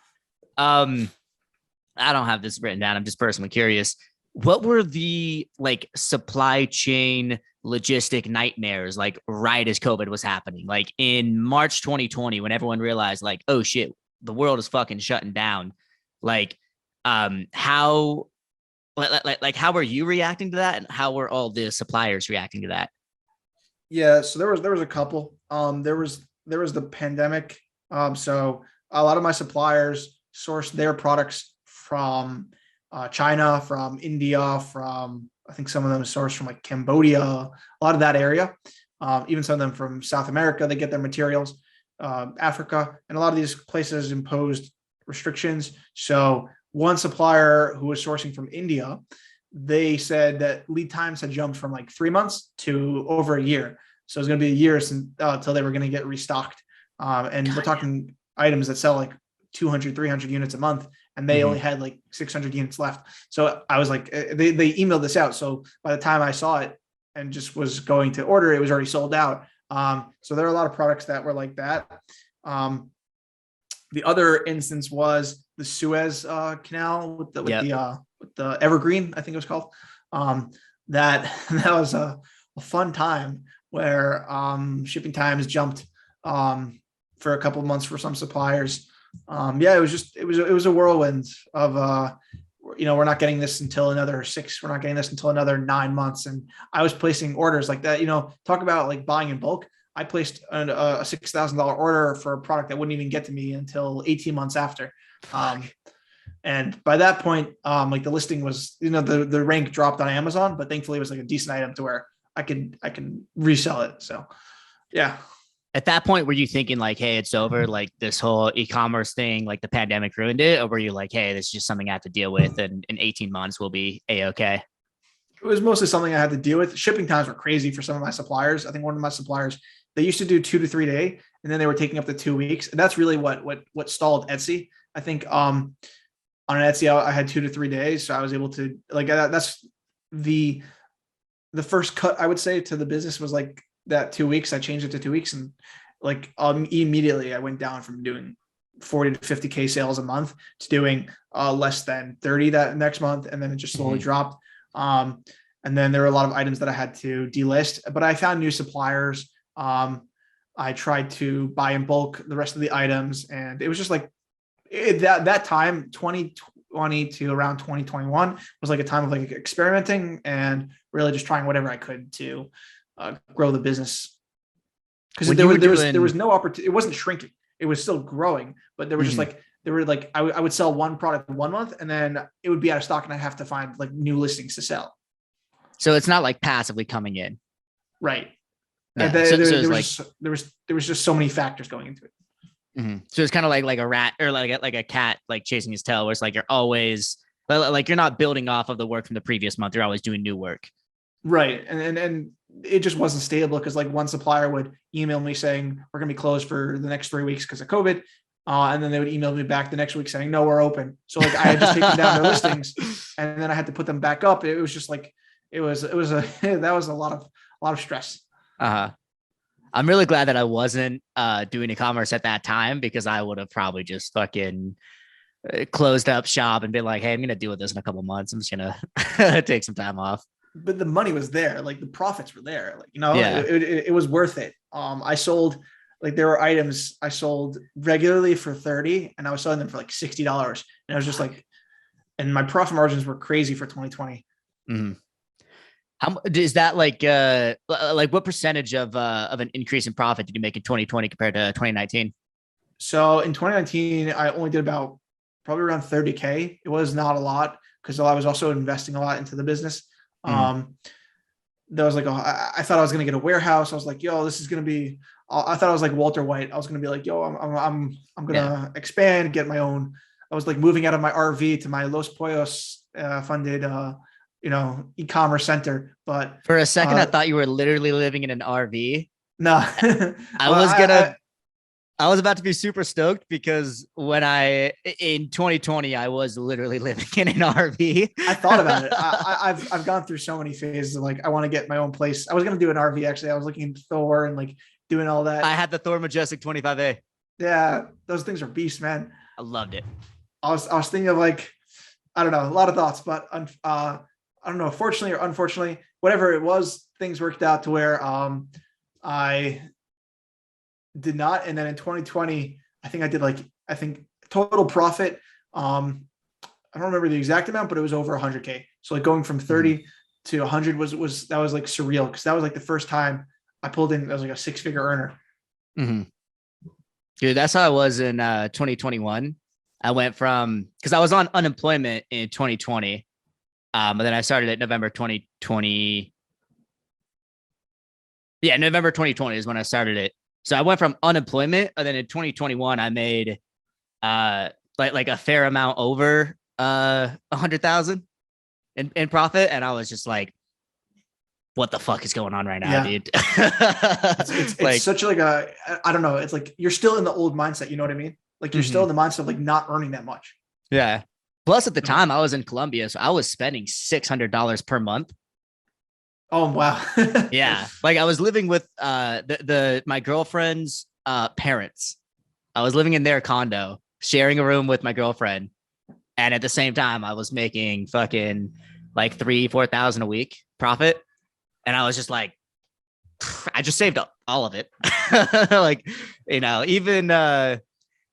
I don't have this written down. I'm just personally curious. What were the like supply chain logistic nightmares like right as COVID was happening? Like in March 2020, when everyone realized like, oh shit, the world is fucking shutting down. Like, how how were you reacting to that, and how were all the suppliers reacting to that? Yeah, so there was a couple. There was the pandemic. So a lot of my suppliers sourced their products from China, from India, from, I think some of them sourced from like Cambodia, a lot of that area. Even some of them from South America, they get their materials. Africa, and a lot of these places imposed restrictions. So one supplier who was sourcing from India, they said that lead times had jumped from like 3 months to over a year. So it's going to be a year until they were going to get restocked. And we're talking items that sell like 200, 300 units a month, and they only had like 600 units left. So I was like, they emailed this out. So by the time I saw it and just was going to order, it was already sold out. So there are a lot of products that were like that. The other instance was the Suez Canal with the Evergreen, I think it was called. That was a fun time where shipping times jumped for a couple of months for some suppliers. It was a whirlwind of we're not getting this until another 6. We're not getting this until another 9 months. And I was placing orders like that. Talk about like buying in bulk. I placed a $6,000 order for a product that wouldn't even get to me until 18 months after. And by that point, like the listing was, the rank dropped on Amazon, but thankfully it was like a decent item to where I can resell it. So yeah. At that point, were you thinking like, hey, it's over, like this whole e-commerce thing, like the pandemic ruined it? Or were you like, hey, this is just something I have to deal with, and in 18 months we'll be A-okay? It was mostly something I had to deal with. Shipping times were crazy for some of my suppliers. I think one of my suppliers, they used to do 2 to 3 day, and then they were taking up to 2 weeks. And that's really what stalled Etsy. I think on an Etsy, I had 2 to 3 days. So I was able to, like, that's the first cut, I would say, to the business was like that 2 weeks. I changed it to 2 weeks, and like immediately I went down from doing 40 to 50K sales a month to doing less than 30 that next month. And then it just slowly dropped. And then there were a lot of items that I had to delist, but I found new suppliers. I tried to buy in bulk the rest of the items, and it was just like that time, 2020 to around 2021 was like a time of like experimenting and really just trying whatever I could to grow the business. Because there was no opportunity. It wasn't shrinking. It was still growing, but there was just like, I would sell one product 1 month, and then it would be out of stock, and I have to find like new listings to sell. So it's not like passively coming in. Right. Yeah. There was just so many factors going into it. So it's kind of like a rat, or like a cat, like chasing his tail, where it's like you're always like you're not building off of the work from the previous month. You're always doing new work. Right. And it just wasn't stable, because like one supplier would email me saying, we're going to be closed for the next 3 weeks because of COVID. And then they would email me back the next week saying, no, we're open. So like I had just taken down their listings, and then I had to put them back up. It was just like, that was a lot of stress. I'm really glad that I wasn't doing e-commerce at that time, because I would have probably just fucking closed up shop and been like, hey, I'm going to deal with this in a couple months. I'm just going to take some time off. But the money was there. Like the profits were there. Like, it was worth it. I sold, like, there were items I sold regularly for 30, and I was selling them for like $60. And I was just like, and my profit margins were crazy for 2020. Is that like what percentage of an increase in profit did you make in 2020 compared to 2019? So in 2019, I only did about probably around 30K. It was not a lot because I was also investing a lot into the business. Mm, There was like I thought I was gonna get a warehouse. I was like, yo, this is gonna be. I thought I was like Walter White. I was gonna be like, yo, I'm yeah. gonna expand, get my own. I was like moving out of my RV to my Los Pollos funded, e-commerce center. But For a second, I uh, thought you were literally living in an RV. no, I well, was gonna I was about to be super stoked because in 2020 I was literally living in an RV. I thought about it. I've gone through so many phases of like I want to get my own place. I was gonna do an RV actually. I was looking at Thor and like doing all I that. had the Thor Majestic 25A. Yeah, those things are beasts, man. I loved it. I was thinking of like I don't know, a lot of thoughts, but I don't know, fortunately or unfortunately, whatever it was, things worked out to where I did not. And then in 2020, I think I did like I think total profit. I don't remember the exact amount, but it was over 100K. So like going from 30 to 100 was that was like surreal because that was like the first time I pulled in. I was like a six-figure earner. Mm-hmm. Dude, that's how I was in 2021. I went from because I was on unemployment in 2020, but then I started at November 2020. Yeah, November 2020 is when I started it. So I went from unemployment, and then in 2021 I made like a fair amount over 100,000 in profit, and I was just like, what the fuck is going on right now, Yeah, dude? it's Like, such like a I don't know. It's like you're still in the old mindset. You know what I mean? Like you're still mhm, in the mindset of like not earning that much. yeah. Plus, at the time, I was in Colombia, so I was spending $600 per month. Oh wow. Yeah, like I was living with the my girlfriend's parents. I was living in their condo, sharing a room with my girlfriend, and at the same time, I was making fucking like 3-4 thousand a week profit, and I was just like, I just saved up all of it. Like,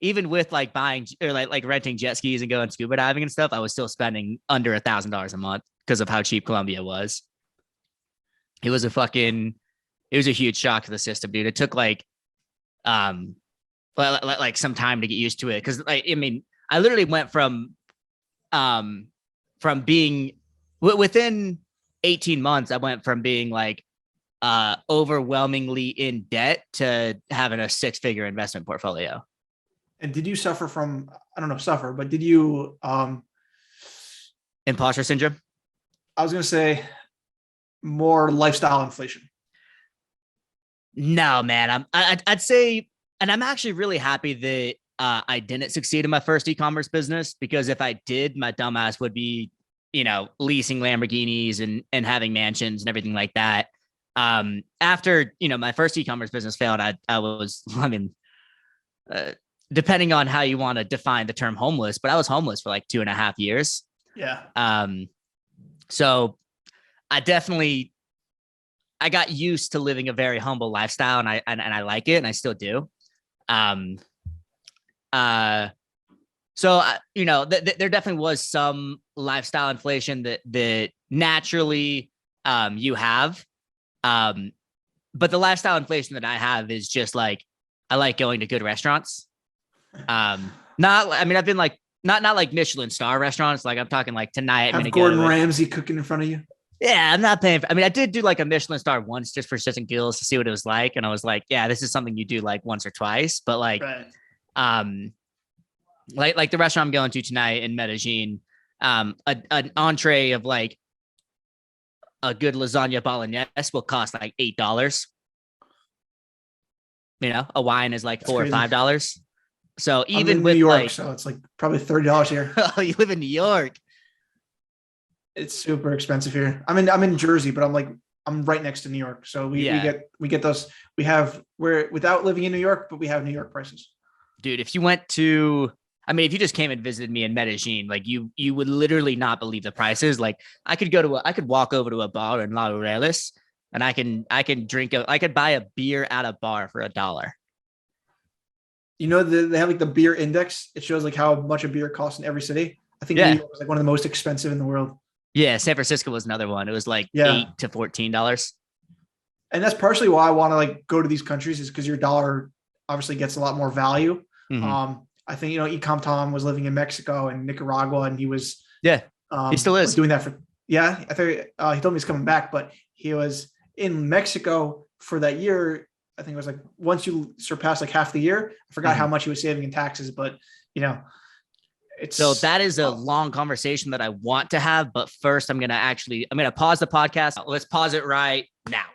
even with like buying or like renting jet skis and going scuba diving and stuff, I was still spending under $1,000 a month because of how cheap Colombia was. It was a fucking it was a huge shock to the system, dude. It took um like some time to get used to it because like I mean I literally went um from being within 18 months I went from being like overwhelmingly in debt to having a six-figure investment portfolio. And did you suffer from I don't know suffer, but did you Imposter syndrome. I was gonna say more lifestyle inflation. No, man. I'd say, and I'm actually really happy that I didn't succeed in my first e-commerce business because if I did, my dumbass would be, leasing Lamborghinis and having mansions and everything like that. After my first e-commerce business failed, I was, I mean, uh, depending on how you want to define the term homeless, but I was homeless for like 2.5 years. Yeah. So I definitely I got used to living a very humble lifestyle, and I like it, and I still do. Um, uh, so there definitely was some lifestyle inflation that naturally you have. Um, but the lifestyle inflation that I have is just like I like going to good restaurants. Not I mean I've been like not like Michelin star restaurants. Like I'm talking like tonight I'm Have gonna go Gordon to a Ramsay cooking in front of you. yeah, I'm not paying. I mean, I did do like a Michelin star once just for shits and giggles to see what it was like, and I was like, yeah, this is something you do like once or twice. But Right. um, like the restaurant I'm going to tonight in Medellin, an entree of like a good lasagna bolognese will cost like $8. A wine is like That's $4 or crazy. $5. So I'm even in New with York, like, so it's like probably $30 here. oh, you live in New York, It's super expensive here. I'm in Jersey, but I'm right next to New York. So yeah, we get those we're without living in New York, but we have New York prices. dude. If you went to I mean, if you just came and visited me in Medellin, like you would literally not believe the prices. Like I could walk over to a bar in La Laureles and I could buy a beer at a bar for $1. You know, they have like the beer index. It shows like how much a beer costs in every city. I think New Yeah. York is like one of the most expensive in the world. Yeah, San Francisco was another one. It was like Yeah. $8 to $14. And that's partially why I want to like go to these countries, is because your dollar obviously gets a lot more value. Mm-hmm. I think, Ecom Tom was living in Mexico and Nicaragua, and he was Yeah, he still like is. doing that for, yeah, I think he told me he's coming back, but he was in Mexico for that year. I think it was like, once you surpass like half the year, I forgot how Mhm. much he was saving in taxes, but you know, So it's, that is a long conversation that I want to have. But first, I'm gonna pause the podcast. Let's pause it right now.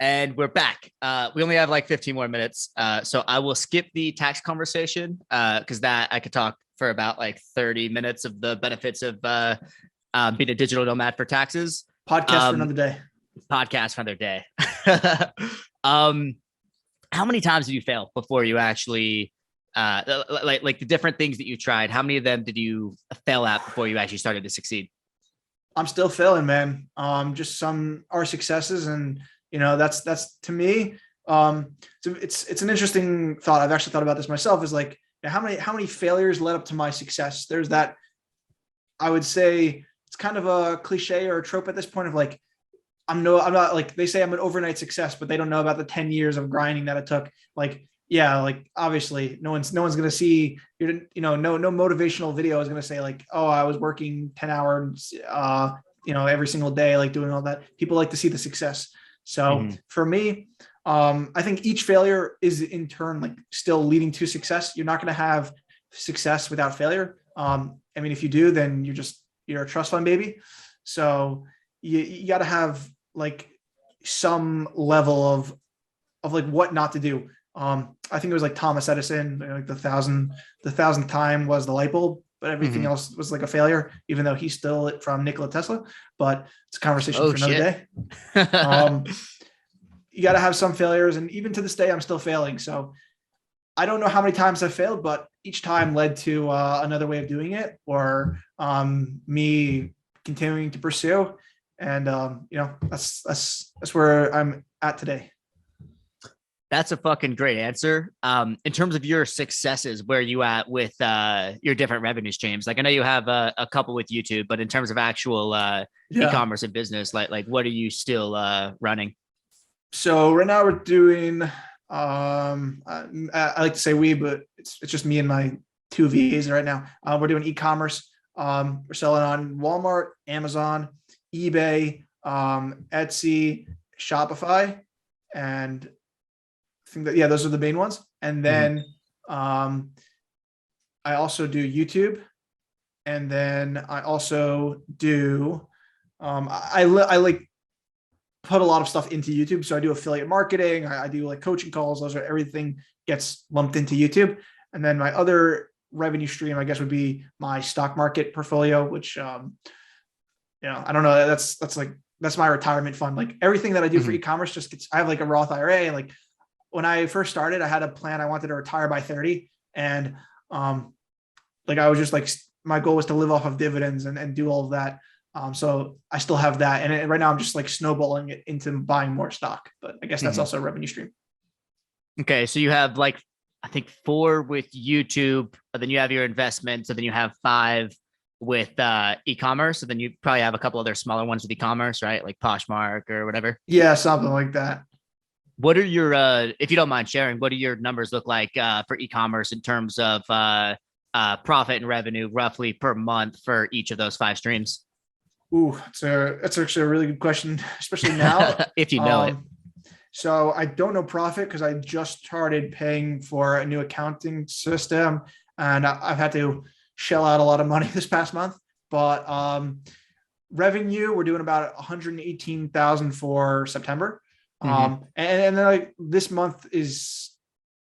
And we're back. We only have like 15 more minutes. So I will skip the tax conversation because that I could talk for about like 30 minutes of the benefits of being a digital nomad for taxes. podcast for Um, another day. Podcast for another day. um, how many times did you fail before you actually like the different things that you tried? How many of them did you fail at before you actually started to succeed? I'm still failing, man. Just some are successes, and that's to me. So it's an interesting thought. I've actually thought about this myself. Is like, how many failures led up to my success? There's that. I would say it's kind of a cliche or a trope at this point of like, I'm not like, they say I'm an overnight success, but they don't know about the 10 years of grinding that it took. Like, yeah, like obviously no one's going to see no motivational video is going to say like, oh, I was working 10 hours, every single day, like doing all that. People like to see the success. So Mhm. for me, I think each failure is in turn like still leading to success. You're not going to have success without failure. I mean, if you do, then you're a trust fund baby. So you got to have like some level of like what not to do. I think it was like Thomas Edison, like the thousandth time was the light bulb, but everything Mhm. else was like a failure, even though he stole it from Nikola Tesla. But it's a conversation Oh for another shit. day. You got to have some failures, and even to this day, I'm still failing. So I don't know how many times I failed, but each time led to another way of doing it, or me continuing to pursue. And that's where I'm at today. That's a fucking great answer. In terms of your successes, where are you at with your different revenue streams? Like I know you have a couple with YouTube, but in terms of actual Yeah. e-commerce and business, like what are you still running? So right now we're doing. I like to say we, but it's just me and my two VAs right now. We're doing e-commerce. We're selling on Walmart, Amazon, eBay, Etsy, Shopify, and I think that, yeah, those are the main ones. And Mhm. then I also do YouTube, and then I also do I like put a lot of stuff into YouTube. So I do affiliate marketing. I do like coaching calls. Those are everything gets lumped into YouTube. And then my other revenue stream, I guess, would be my stock market portfolio, which I don't know. That's my retirement fund. Like everything that I do for Mhm. e-commerce just gets. I have like a Roth IRA. And like when I first started, I had a plan. I wanted to retire by 30, and like I was just like my goal was to live off of dividends and do all of that. So I still have that, and right now I'm just like snowballing it into buying more stock. But I guess that's Mhm. also a revenue stream. Okay, so you have like I think four with YouTube, but then you have your investments, and then you have five with e-commerce, and then you probably have a couple other smaller ones with e-commerce, right? Like Poshmark or whatever. Yeah, something like that. What are your if you don't mind sharing, what do your numbers look like for e-commerce in terms of profit and revenue roughly per month for each of those five streams? Ooh, that's actually a really good question, especially now. If you know it. Um, so I don't know profit because I just started paying for a new accounting system, and I've had to shell out a lot of money this past month. But revenue, we're doing about 118,000 for September. Mm-hmm. And then like this month is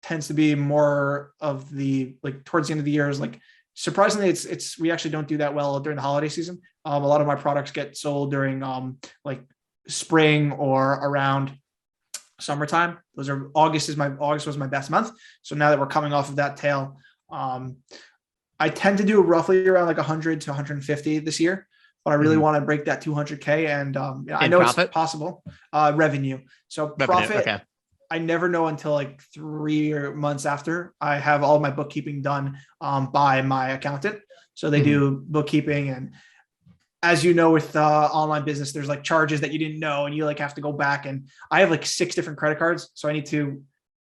tends to be more of the like towards the end of the year is like surprisingly it's we actually don't do that well during the holiday season. A lot of my products get sold during like spring or around summertime. August was my best month. So now that we're coming off of that tail, um, I tend to do roughly around like 100 to 150 this year, but I really Mm-hmm. want to break that 200K. And I In know it's profit, possible. Revenue. So revenue. profit, Okay. I never know until like 3 months after I have all my bookkeeping done by my accountant. So they Mm-hmm. do bookkeeping, and as you know, with online business, there's like charges that you didn't know, and you like have to go back. And I have like 6 different credit cards, so I need to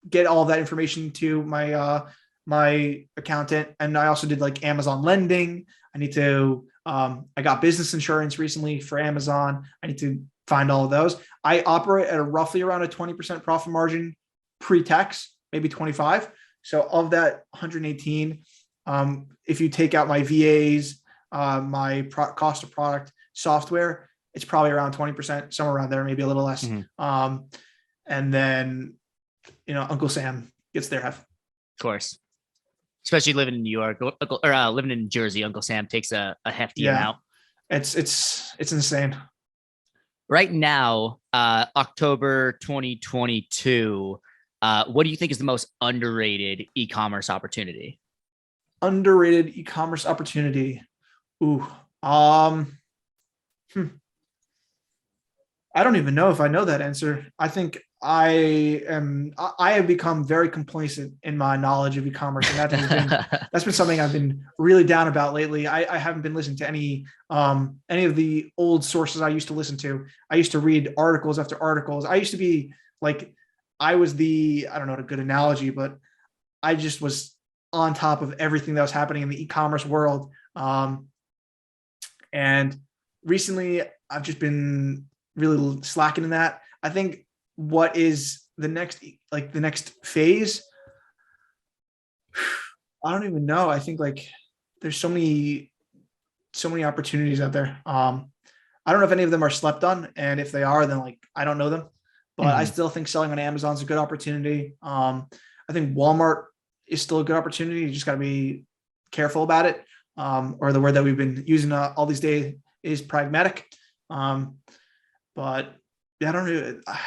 get all of that information to my accountant. And I also did like Amazon lending. I need to I got business insurance recently for Amazon. I need to find all of those. I operate at a roughly around a 20% profit margin pre-tax, maybe 25. So of that 118, if you take out my VAs, my cost of product software, it's probably around 20%, somewhere around there, maybe a little less. And then, Uncle Sam gets their half. Of course. Especially living in New York or living in Jersey, Uncle Sam takes a hefty amount. It's insane. Right now, October 2022, what do you think is the most underrated e-commerce opportunity? Underrated e-commerce opportunity. Ooh. I don't even know if I know that answer. I think I have become very complacent in my knowledge of e-commerce, and that's been something I've been really down about lately. I haven't been listening to any of the old sources I used to listen to. I used to read articles after articles. I used to be like, I don't know a good analogy, but I just was on top of everything that was happening in the e-commerce world. And recently I've just been really slacking in that. I think what is the next phase? I don't even know. I think like there's so many opportunities out there. I don't know if any of them are slept on, and if they are, then like I don't know them. But I still think selling on Amazon is a good opportunity. I think Walmart is still a good opportunity. You just got to be careful about it. Or the word that we've been using all these days is pragmatic. But yeah, I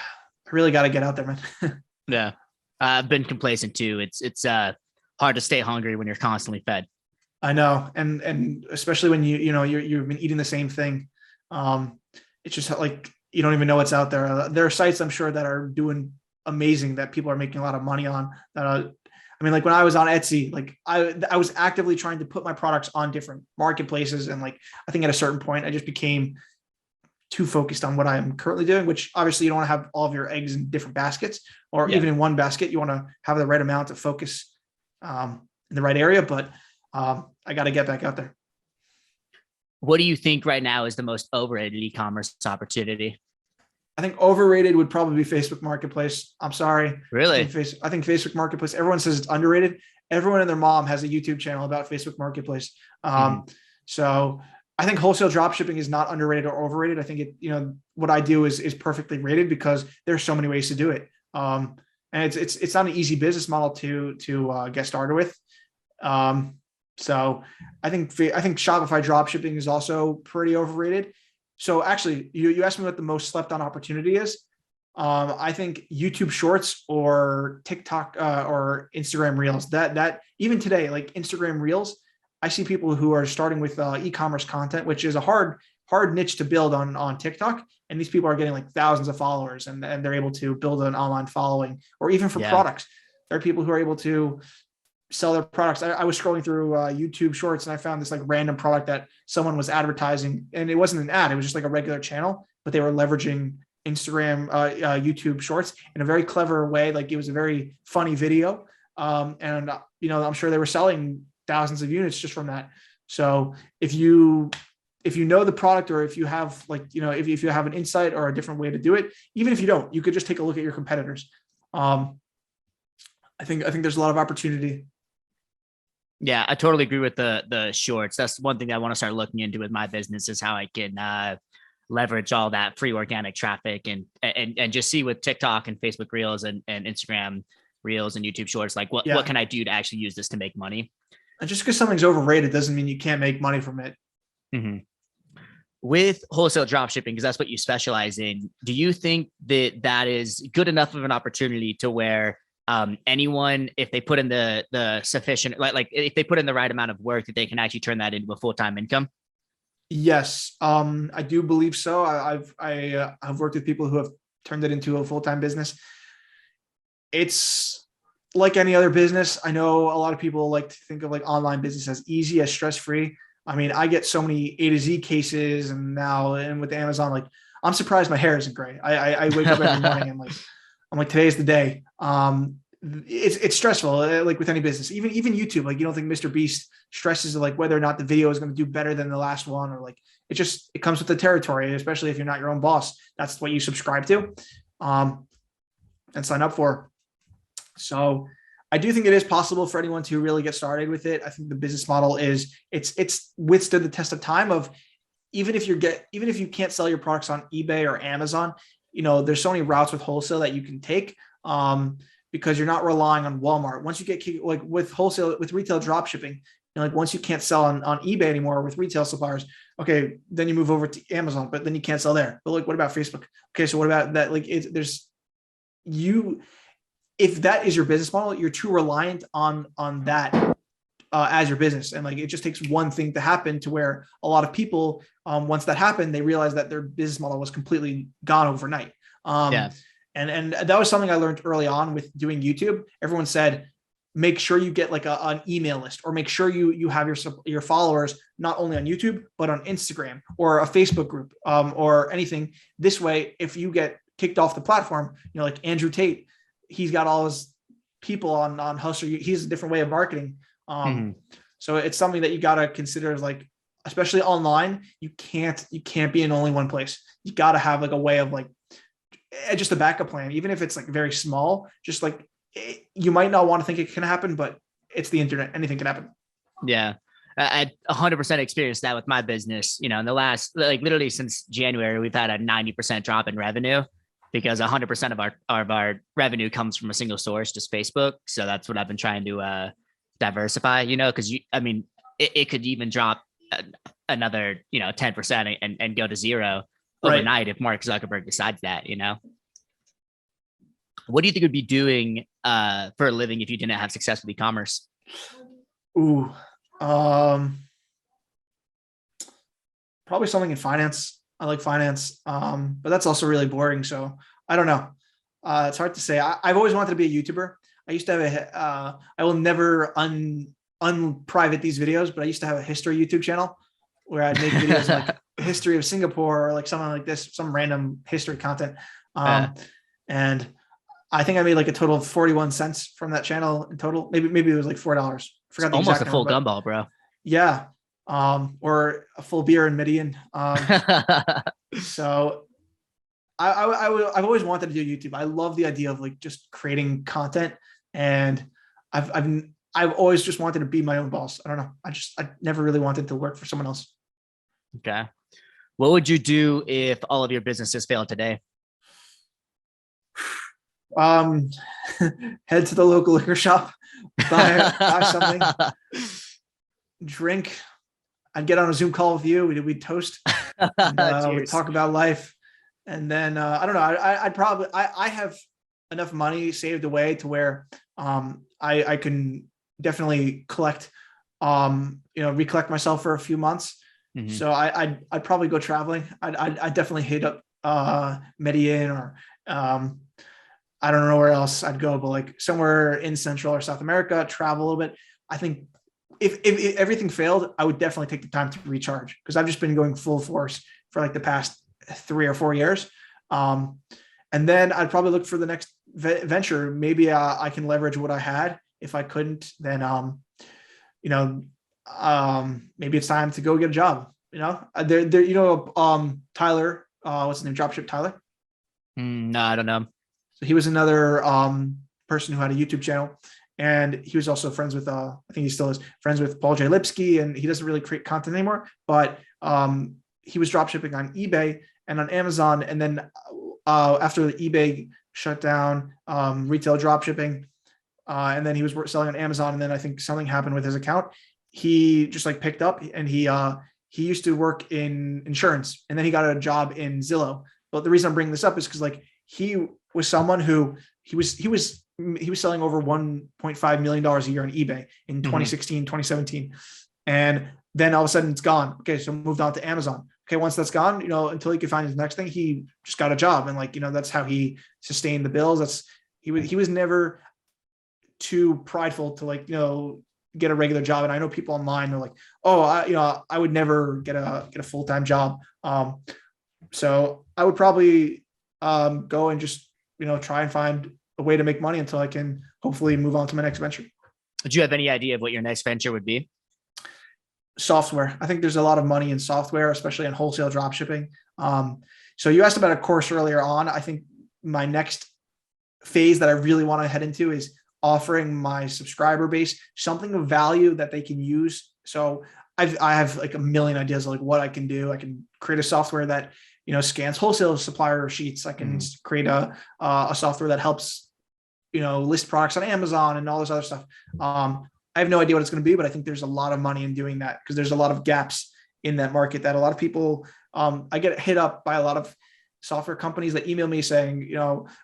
really got to get out there, man. Yeah. I've been complacent too. It's hard to stay hungry when you're constantly fed. I know. And especially when you've been eating the same thing. It's just like, you don't even know what's out there. There are sites I'm sure that are doing amazing, that people are making a lot of money on. Like when I was on Etsy, like I was actively trying to put my products on different marketplaces. And like, I think at a certain point, I just became too focused on what I'm currently doing, which obviously you don't want to have all of your eggs in different baskets, or even in one basket. You want to have the right amount of focus in the right area. But I got to get back out there. What do you think right now is the most overrated e-commerce opportunity? I think overrated would probably be Facebook Marketplace. I'm sorry. Really? I think Facebook Marketplace, everyone says it's underrated. Everyone and their mom has a YouTube channel about Facebook Marketplace. So I think wholesale dropshipping is not underrated or overrated. I think what I do is perfectly rated, because there's so many ways to do it. And it's not an easy business model to get started with. So I think Shopify dropshipping is also pretty overrated. So actually, you asked me what the most slept on opportunity is. I think YouTube Shorts or TikTok or Instagram Reels. That even today, like Instagram Reels, I see people who are starting with e-commerce content, which is a hard niche to build on TikTok. And these people are getting like thousands of followers, and they're able to build an online following. Or even for products, there are people who are able to sell their products. I was scrolling through YouTube Shorts, and I found this like random product that someone was advertising, and it wasn't an ad. It was just like a regular channel, but they were leveraging Instagram, YouTube Shorts in a very clever way. Like it was a very funny video. And I'm sure they were selling thousands of units just from that. So if you know the product, or if you have if you have an insight or a different way to do it, even if you don't, you could just take a look at your competitors. I think there's a lot of opportunity. Yeah, I totally agree with the shorts. That's one thing that I want to start looking into with my business, is how I can leverage all that free organic traffic and just see with TikTok and Facebook Reels and Instagram Reels and YouTube Shorts, like what can I do to actually use this to make money? And just because something's overrated doesn't mean you can't make money from it. Mm-hmm. With wholesale dropshipping, because that's what you specialize in, do you think that is good enough of an opportunity to where anyone, if they put in the sufficient, like if they put in the right amount of work, that they can actually turn that into a full-time income? Yes, I do believe so. I've worked with people who have turned it into a full-time business. It's like any other business. I know a lot of people like to think of like online business as easy, as stress-free. I mean, I get so many A to Z cases, and with Amazon, like I'm surprised my hair isn't gray. I wake up every morning and like I'm like today's the day. It's stressful, like with any business, even YouTube. Like you don't think Mr. Beast stresses like whether or not the video is going to do better than the last one, or like it comes with the territory, especially if you're not your own boss. That's what you subscribe to, and sign up for. So I do think it is possible for anyone to really get started with it. I think the business model is it's withstood the test of time of even if you can't sell your products on eBay or Amazon, there's so many routes with wholesale that you can take, because you're not relying on Walmart. Once you get like with retail drop shipping, like once you can't sell on eBay anymore with retail suppliers, okay, then you move over to Amazon, but then you can't sell there. But like, what about Facebook? Okay, so what about that? Like, if that is your business model, you're too reliant on that as your business, and like it just takes one thing to happen to where a lot of people, once that happened, they realized that their business model was completely gone overnight. Yeah. And that was something I learned early on with doing YouTube. Everyone said, make sure you get like an email list, or make sure you have your followers not only on YouTube but on Instagram or a Facebook group, or anything. This way, if you get kicked off the platform, like Andrew Tate, he's got all his people on Hustler. He's a different way of marketing. So it's something that you got to consider, like, especially online, you can't be in only one place. You got to have like a way of like, just a backup plan, even if it's like very small, just like you might not want to think it can happen, but it's the internet. Anything can happen. Yeah. I 100% experienced that with my business. In the last, like literally since January, we've had a 90% drop in revenue because 100% of our revenue comes from a single source, just Facebook. So that's what I've been trying to diversify, because it could even drop another, 10% and go to zero overnight, right, if Mark Zuckerberg decides that. What do you think you'd be doing for a living if you didn't have success with e-commerce? Ooh, probably something in finance. I like finance, but that's also really boring. So I don't know. It's hard to say. I've always wanted to be a YouTuber. I used to have I will never unprivate these videos, but I used to have a history YouTube channel where I'd make videos like history of Singapore or like something like this, some random history content. And I think I made like a total of 41 cents from that channel in total. Maybe it was like $4. Forgot the almost exact a full number, gumball, bro. Yeah. Or a full beer in Midian. So I've always wanted to do YouTube. I love the idea of like just creating content, and I've always just wanted to be my own boss. I don't know. I never really wanted to work for someone else. Okay. What would you do if all of your businesses failed today? Head to the local liquor shop, buy something, drink. I'd get on a Zoom call with you. We'd toast, and we'd talk about life. And then I don't know. I'd probably I have enough money saved away to where I can definitely collect, recollect myself for a few months. Mm-hmm. So I'd probably go traveling. I'd definitely hit up Medellin, or I don't know where else I'd go, but like somewhere in Central or South America, travel a little bit. I think if everything failed, I would definitely take the time to recharge, because I've just been going full force for like the past 3 or 4 years. And then I'd probably look for the next venture. Maybe I can leverage what I had. If I couldn't, then, maybe it's time to go get a job. Tyler, what's his name? Dropship Tyler. No, I don't know. So he was another person who had a YouTube channel, and he was also friends with, I think he still is friends with Paul J. Lipsky, and he doesn't really create content anymore, but he was dropshipping on eBay and on Amazon. And then after the eBay shut down, retail dropshipping, and then he was selling on Amazon. And then I think something happened with his account. He just like picked up, and he used to work in insurance, and then he got a job in Zillow. But the reason I'm bringing this up is because like he was someone who he was selling over $1.5 million a year on eBay in 2016, 2017. And then all of a sudden it's gone. Okay. So moved on to Amazon. Okay. Once that's gone, until he could find his next thing, he just got a job. And like, that's how he sustained the bills. He was never too prideful to like, get a regular job. And I know people online, they're like, oh, I would never get a full-time job. So I would probably go and just, try and find a way to make money until I can hopefully move on to my next venture. Do you have any idea of what your next venture would be? Software. I think there's a lot of money in software, especially in wholesale dropshipping. So you asked about a course earlier on. I think my next phase that I really want to head into is offering my subscriber base something of value that they can use. So I have like a million ideas of like what I can do. I can create a software that, scans wholesale supplier sheets. I can create a software that helps, list products on Amazon and all this other stuff. I have no idea what it's going to be, but I think there's a lot of money in doing that because there's a lot of gaps in that market that a lot of people, I get hit up by a lot of software companies that email me saying,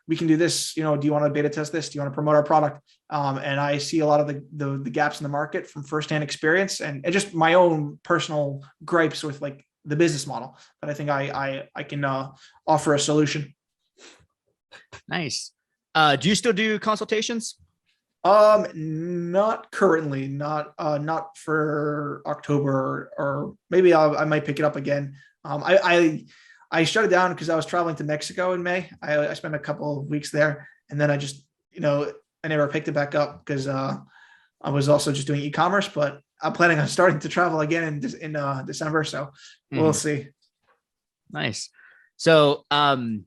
we can do this, do you want to beta test this? Do you want to promote our product? And I see a lot of the gaps in the market from firsthand experience and just my own personal gripes with like the business model that I think I can offer a solution. Nice. Do you still do consultations? Not currently, not for October, or maybe I might pick it up again. I shut it down because I was traveling to Mexico in May. I spent a couple of weeks there, and then I just, I never picked it back up because I was also just doing e-commerce. But I'm planning on starting to travel again in December, so we'll see. Nice. So, I mean,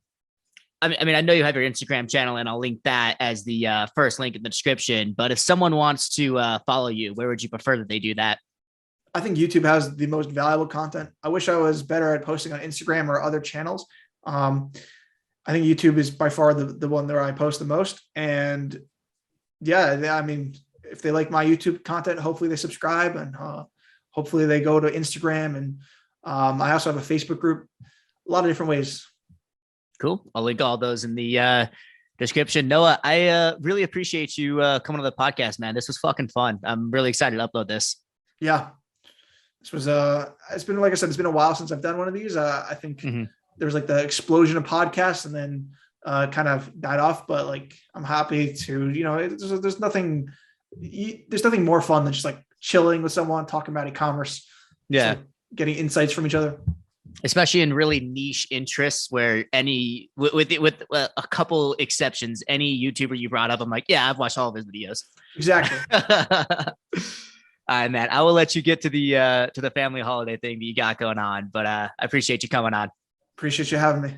I know you have your Instagram channel, and I'll link that as the first link in the description. But if someone wants to follow you, where would you prefer that they do that? I think YouTube has the most valuable content. I wish I was better at posting on Instagram or other channels. I think YouTube is by far the one that I post the most. And yeah, I mean, if they like my YouTube content, hopefully they subscribe and hopefully they go to Instagram. And I also have a Facebook group, a lot of different ways. Cool. I'll link all those in the description. Noah, I really appreciate you coming on the podcast, man. This was fucking fun. I'm really excited to upload this. Yeah. This was it's been, like I said, it's been a while since I've done one of these. I think there was like the explosion of podcasts and then kind of died off, but like, I'm happy to, there's nothing more fun than just like chilling with someone, talking about e-commerce. Yeah. Like getting insights from each other. Especially in really niche interests where with a couple exceptions, any YouTuber you brought up, I'm like, yeah, I've watched all of his videos. Exactly. All right, man. I will let you get to the family holiday thing that you got going on, but I appreciate you coming on. Appreciate you having me.